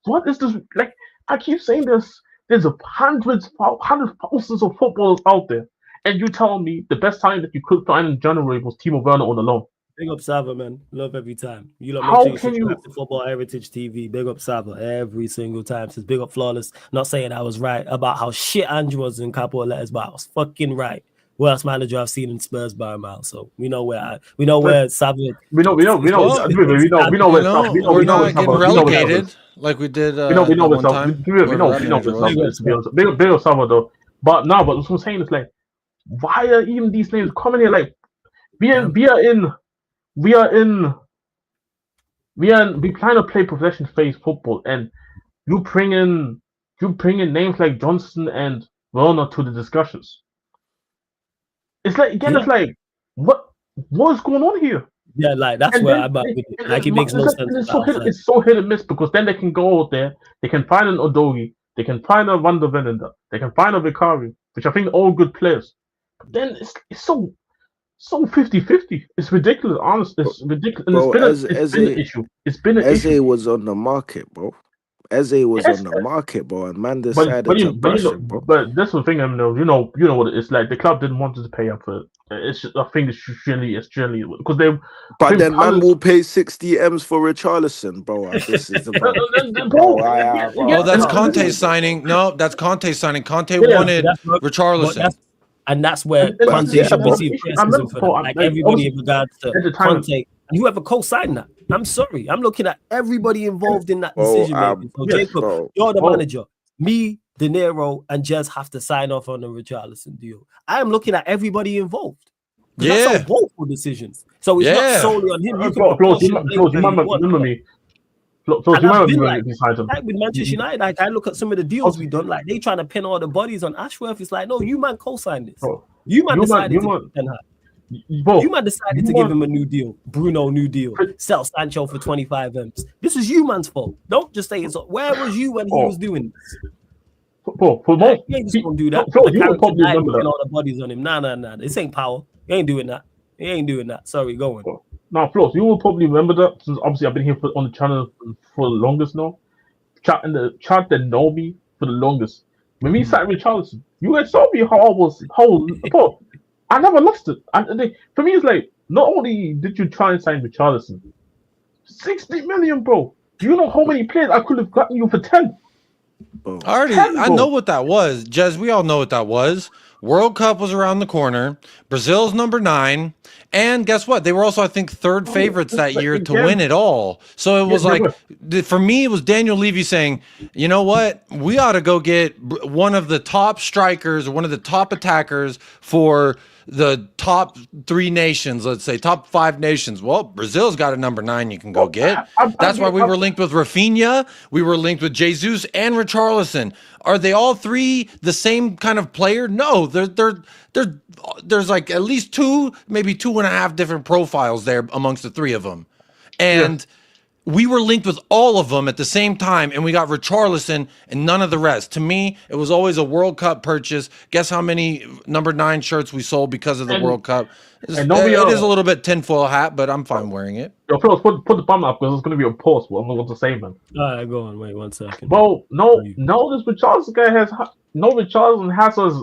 What is this? Like I keep saying this. There's hundreds thousands of footballers out there, and you tell me the best time that you could find in January was Timo Werner on the loan. Big up Sava, man. Love every time. You lot How make sure can you subscribe to Football Heritage TV. Big up Sava every single time. Says big up Flawless. Not saying I was right about how shit Ange was in couple of letters, but I was fucking right. Worst manager I've seen in Spurs by a mile, so we know where Savage. We're not getting relegated like we did. We know what's up. We know what's up. Big up Savage though. But what I'm saying is like, why are even these names coming here? Like, we are trying to play possession-based football, and you bring in names like Johnson and Werner to the discussions. It's like again, it's like what's going on here? Yeah, like that's and where I'm at with it. Like it makes no sense. It's so hit and miss because then they can go out there, they can find an Odogi, they can find a Van der Venenda, they can find a Vicario, which I think are all good players. But then it's so 50-50. It's ridiculous, honestly. It's ridiculous. And bro, it's been an issue. It's been an issue. Eze was on the market, bro. Eze was on the market, bro, and man decided to brush it, bro. But that's the thing, you know what it is like. The club didn't want to pay up for it. It's just, I think it's generally because they. But then man will pay 60 M's for Richarlison, bro. This is the bro. That's Conte's signing. No, that's Conte's signing. Conte wanted Richarlison. And that's where Conte should receive criticism for that. Like everybody in regards to Conte. And whoever co-signed that. I'm sorry. I'm looking at everybody involved in that decision making. So Jacob, you're the manager. Me, De Niro, and Jez have to sign off on the Richarlison deal. I am looking at everybody involved. That's both decisions. So it's not solely on him. You remember me. Like with Manchester United, like I look at some of the deals we've done, like they trying to pin all the bodies on Ashworth. It's like, no, you man co-signed this. You man decided to give him a new deal. Bruno, new deal. Sell Sancho for 25 M's. This is you man's fault. Don't just say it's. Where was you when he was doing this? You ain't just gonna do that. You probably remember that. All the bodies on him. Nah. This ain't power. You ain't doing that. Sorry, go on. Now, Flo, you will probably remember that since obviously I've been here on the channel for the longest now. Chat that know me for the longest. When we sat with Richarlison, you guys saw me how I never lost it. For me, it's like not only did you try and sign Richarlison, 60 million, bro. Do you know how many players I could have gotten you for 10? I know what that was. Jez, we all know what that was. World Cup was around the corner. Brazil's number 9. And guess what? They were also, I think, third favorites that year to win it all. So it was for me, it was Daniel Levy saying, you know what? We ought to go get one of the top strikers, one of the top attackers for the top 3 nations, let's say top 5 nations. Well, Brazil's got a number 9 you can go get. That's why we were linked with Rafinha. We were linked with Jesus and Richarlison. Are they all 3 the same kind of player? No, there's like at least 2, maybe 2.5 different profiles there amongst the 3 of them. And we were linked with all of them at the same time, and we got Richarlison and none of the rest. To me, it was always a World Cup purchase. Guess how many number 9 shirts we sold because of the World Cup? It is a little bit tinfoil hat, but I'm fine wearing it. Yo, put the bum up because it's going to be a pause. What I'm going to say, man. All right, go on. Wait 1 second. Bro, this Richarlison guy has Richarlison has us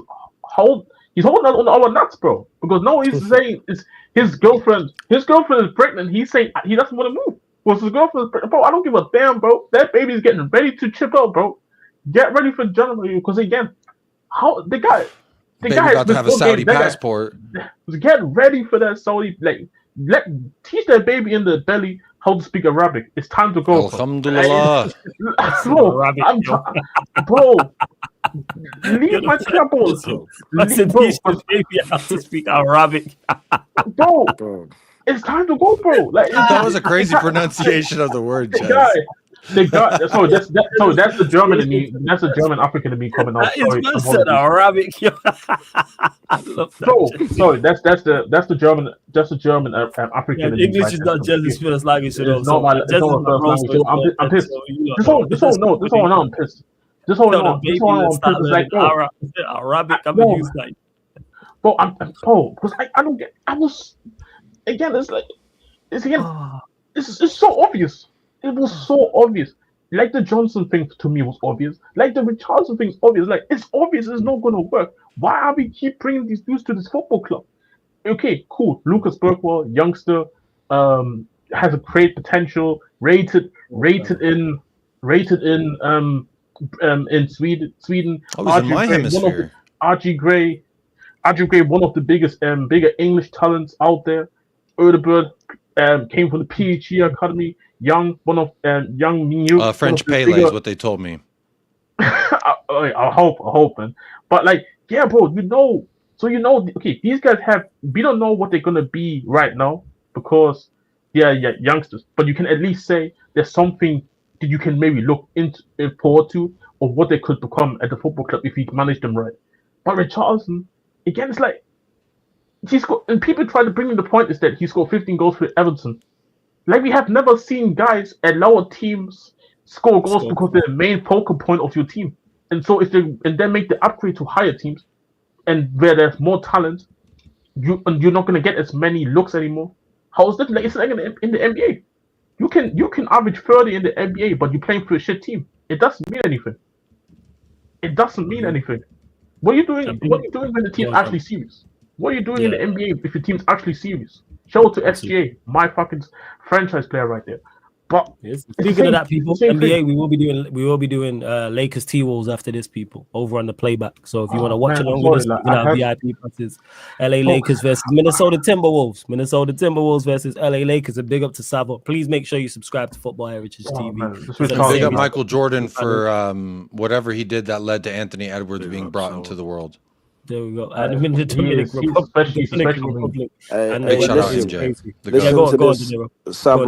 he's holding on our nuts, bro. Because he's saying it's his girlfriend. His girlfriend is pregnant. He's saying he doesn't want to move. Well, his girlfriend, bro, I don't give a damn, bro. That baby's getting ready to chip out, bro. Get ready for Germany, because again, the guy got to have a Saudi passport. Get ready for that Saudi. Teach that baby in the belly how to speak Arabic. It's time to go. Alhamdulillah. Bro, leave my troubles. I said, teach the baby how to speak Arabic. Bro. It's time to go, bro. That was a crazy pronunciation of the word, Jess. The guy. So that's the German in me. That's the German African in me coming out. It's said Arabic. I love that. Sorry. That's the German. That's the German African. English is not Jess's first language. It's not my first language. I'm pissed. This whole I'm pissed. This whole I'm pissed. It's like Arabic. I'm used like. Bro, because I don't get. I was. Again, it's so obvious. It was so obvious. Like the Johnson thing to me was obvious. Like the Richarlison thing is obvious. Like it's obvious it's not going to work. Why are we keep bringing these dudes to this football club? Okay, cool. Lucas Bergwall, youngster, has a great potential. Rated in Sweden. Oh, in my hemisphere. Archie Gray, one of the bigger English talents out there. Odegaard came from the PhD Academy. Young French Pele is what they told me. I hope, man. But bro, okay, these guys we don't know what they're gonna be right now because youngsters. But you can at least say there's something that you can maybe look forward to of what they could become at the football club if you manage them right. But Richarlison, again, it's like and people try to bring me the point is that he scored 15 goals for Everton. Like we have never seen guys at lower teams score goals because they're the main focal point of your team. And so and then make the upgrade to higher teams and where there's more talent, you're not gonna get as many looks anymore. How is that? Like it's like in the NBA. You can average 30 in the NBA, but you're playing for a shit team. It doesn't mean anything. What are you doing? What are you doing when the team's actually serious? What are you doing in the NBA if your team's actually serious? Show it to SGA, my fucking franchise player right there. But speaking of that, people, NBA, we will be doing Lakers T-Wolves after this, people, over on the playback. So if you want to watch along with us, you can have VIP passes. LA Lakers versus Minnesota Timberwolves versus LA Lakers. A big up to Savo. Please make sure you subscribe to Football Heritage TV. Big up Michael Jordan for whatever he did that led to Anthony Edwards being brought into the world. There we go. And in the Dominican Republic. Shout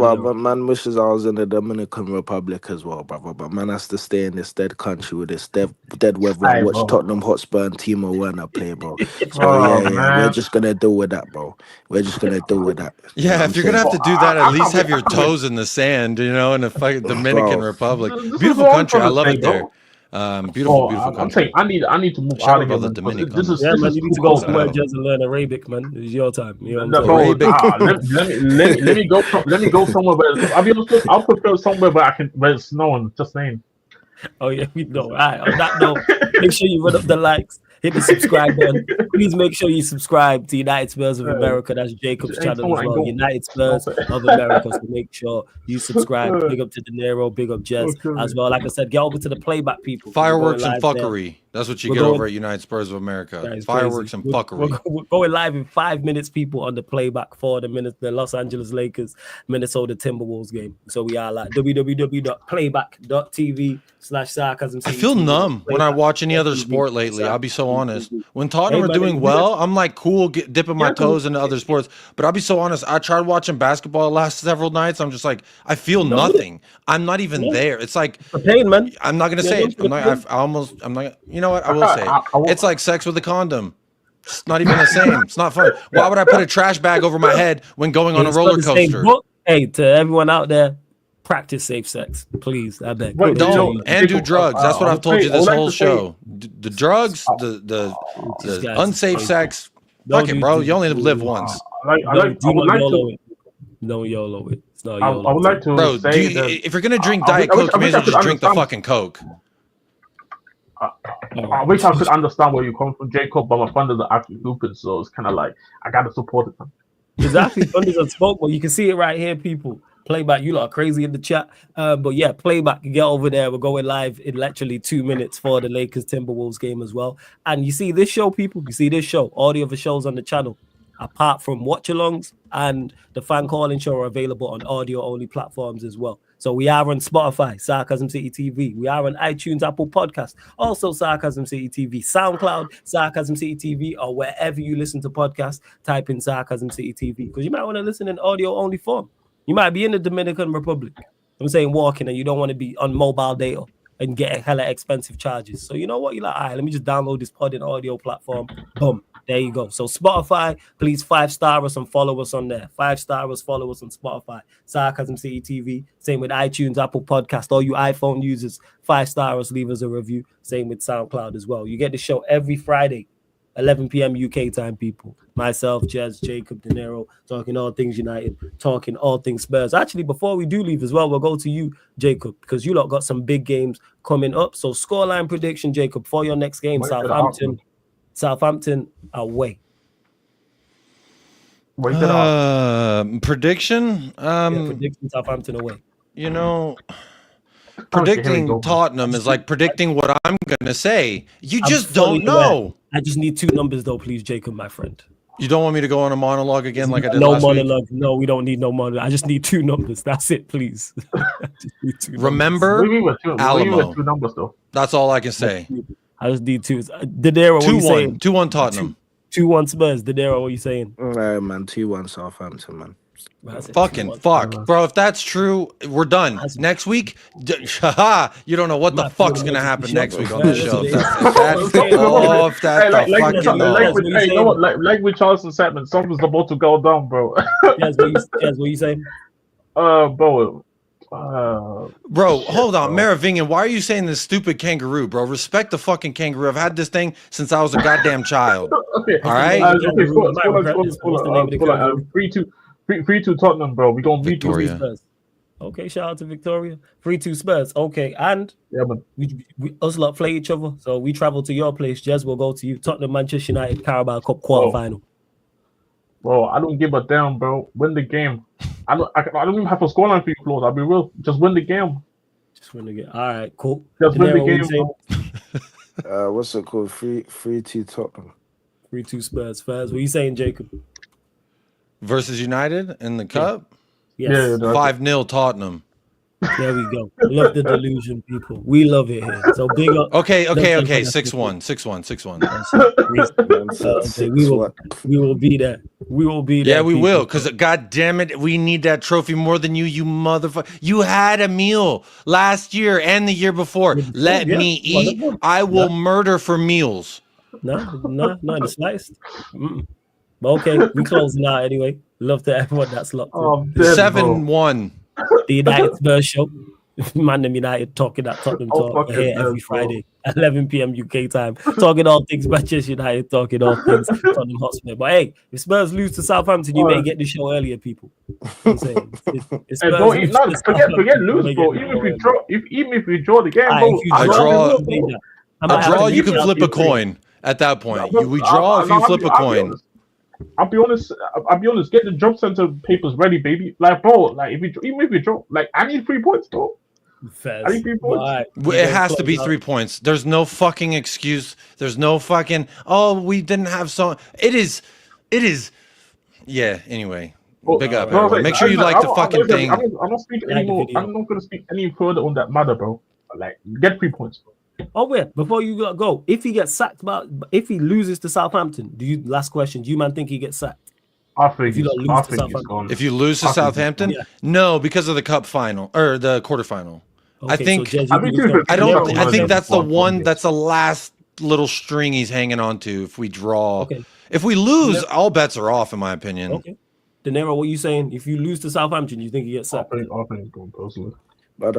out MJ. Man wishes I was in the Dominican Republic as well, brother. But man has to stay in this dead country with this dead weather and watch Tottenham Hotspur and Timo Werner play, bro. So we're just gonna deal with that, bro. We're just gonna deal with that. Yeah, if you're gonna have to do that, at least have your toes in the sand, in the fucking Dominican Republic. Beautiful country. I love it there. Beautiful country. I'm saying I need to move out of here. Man, you need to go somewhere just and learn Arabic, man. It's your time. You know what I'm saying? Let me go somewhere where I'll prefer somewhere where it's snowing. Just saying. Oh yeah, we know. All right, on that note, make sure you run up the likes, hit the subscribe button. Please make sure you subscribe to United Spurs of America. That's Jacob's channel as well. United Spurs of America. So make sure you subscribe. Big up to De Niro, big up Jez as well. Like I said, get over to the playback, people. Fireworks and fuckery. That's what you We're get going- over at United Spurs of America. That is Fireworks crazy. and fuckery. We're going live in 5 minutes, people, on the playback for the Los Angeles Lakers Minnesota Timberwolves game. So we are like www.playback.tv/sarcasm. I feel numb when I watch any other sport lately. I'll be so honest. When Tottenham are doing well, I'm like cool, dipping my toes into other sports. But I'll be so honest. I tried watching basketball the last several nights. I'm just like, I feel nothing. I'm not even there. It's like, man. I'm not gonna say it. I'm not. You know what? I will say it. It's like sex with a condom. It's not even the same. It's not fun. Why would I put a trash bag over my head when going on a roller coaster? Hey, to everyone out there, practice safe sex, please. I beg. Don't and do drugs. That's what I've told you this whole show. The drugs, the unsafe sex. Fuck it, bro. You only live once. Don't YOLO it. It's not YOLO. I would like to Bro, say that if you're gonna drink Diet Coke, you may as well just drink the fucking Coke. I wish I could understand where you come from, Jacob, but my Thunders are actually hooping, so it's kind of like I gotta support it. Exactly, Thunders unspoken. You can see it right here, people. Playback, you lot are crazy in the chat. But yeah, playback, get over there. We're going live in literally 2 minutes for the Lakers Timberwolves game as well. And you see this show, people. You see this show. All the other shows on the channel, apart from watch-alongs and the fan calling show, are available on audio-only platforms as well. So we are on Spotify, Sarcasm City TV. We are on iTunes, Apple Podcasts, also Sarcasm City TV, SoundCloud, Sarcasm City TV, or wherever you listen to podcasts, type in Sarcasm City TV, because you might want to listen in audio-only form. You might be in the Dominican Republic. I'm saying walking, and you don't want to be on mobile data and get hella expensive charges. So you know what? You're like, all right, let me just download this pod in audio platform. Boom. There you go. So Spotify, please 5-star us and follow us on there. 5-star us, follow us on Spotify. Sarcasm City TV. Same with iTunes, Apple Podcast. All you iPhone users, 5-star us, leave us a review. Same with SoundCloud as well. You get the show every Friday, 11 p.m. UK time, people. Myself, Jez, Jacob, De Niro, talking all things United, talking all things Spurs. Actually, before we do leave as well, we'll go to you, Jacob, because you lot got some big games coming up. So scoreline prediction, Jacob, for your next game, Southampton away. Prediction? Prediction Southampton away. You know, predicting Tottenham is like predicting what I'm gonna say. You just don't know. I just need 2 numbers though, please, Jacob, my friend. You don't want me to go on a monologue again like I did no last monologue. week? No, we don't need no monologue. I just need 2 numbers. That's it, please. Just need 2 Remember Alamo. 2 numbers though. That's all I can say. I just need 2. Didera, what are you saying? 2-1 Tottenham. 2-1 Spurs. Didera, what are you saying? Man, 2-1 Southampton, man. Fucking fuck, bro. If that's true, we're done. Next week, you don't know what the fuck's gonna happen next week on the show. Like with Charleston Sedman, something's about to go down, bro. Yes, what you saying? Bro, hold on, Merovingian. Why are you saying this stupid kangaroo, bro? Respect the fucking kangaroo. I've had this thing since I was a goddamn child. Okay, all right. 3-2 Tottenham, bro. We gonna beat Spurs. Okay, shout out to Victoria. 3-2 Spurs. Okay, and yeah, man. We us lot play each other. So we travel to your place. Jez will go to you. Tottenham, Manchester United, Carabao Cup quarterfinal. Bro, I don't give a damn, bro. Win the game. I don't even have a scoreline for you, Claude. I'll be real. Just win the game. Just win the game. All right, cool. Just win the game, bro. What's it called? 3-2 Tottenham. 3-2 Spurs. What are you saying, Jacob? Versus United in the cup? Yes. Yeah, 5-0 Tottenham. There we go. Love the delusion, people. We love it here. So big up. Okay. 6-1. We will be there. We will be there. Yeah, we will. Because, God damn it, we need that trophy more than you motherfucker. You had a meal last year and the year before. Let me eat. I will murder for meals. No, not in the slightest. Okay, we closing out anyway. Love to everyone that's locked in. 7-1. The United Spurs show. Mandem United talking that Tottenham talk. We're here every Friday, 11 p.m. UK time. Talking all things Manchester United, talking all things Tottenham Hotspur. But hey, if Spurs lose to Southampton, you may get the show earlier, people. I'm saying, forget lose, bro. Even if we draw the game, bro. A draw, you can flip a coin at that point. We draw if you flip a coin. I'll be honest. Get the job center papers ready, baby. Like, bro. Like, even if we draw, like, I need 3 points, bro. Fez. I think 3 points. Right. It has to be 3 points. There's no fucking excuse. There's no fucking, oh, we didn't have so. It is. Yeah, anyway. Big up, everyone. Make sure you like the fucking thing. I'm not speaking anymore. I'm not going to speak any further on that matter, bro. Like, get 3 points. Oh, wait, before you go, if he gets sacked, if he loses to Southampton, last question, do you man think he gets sacked? I think he's gone. If you lose to Southampton, no, because of the cup final or the quarterfinal. Okay, I think so I think that's the one. That's the last little string he's hanging on to. If we draw, if we lose, all bets are off, in my opinion. Okay, De Niro, what are you saying? If you lose to Southampton, you think he gets sacked? I think he's gone personally. But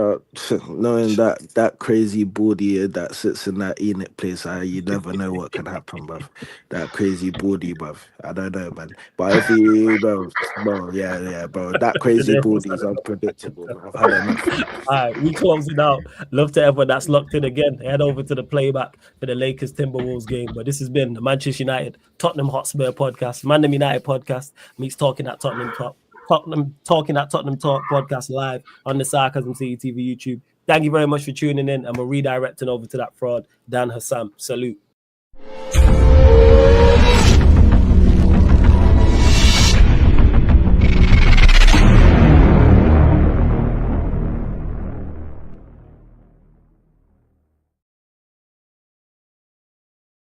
knowing that crazy body that sits in that Enoch place, you never know what can happen, bruv. That crazy body, bruv. I don't know, man. But if he, bro, yeah, bro. That crazy body is unpredictable, man. I've had enough. All right, we close it out. Love to everyone that's locked in again. Head over to the playback for the Lakers Timberwolves game. But this has been the Manchester United Tottenham Hotspur podcast, Man United podcast, meets Talking at Tottenham Talk. Talking at Tottenham Talk podcast live on the Sarcasm City TV YouTube. Thank you very much for tuning in, and we're redirecting over to that fraud, Dan Hassam. Salute.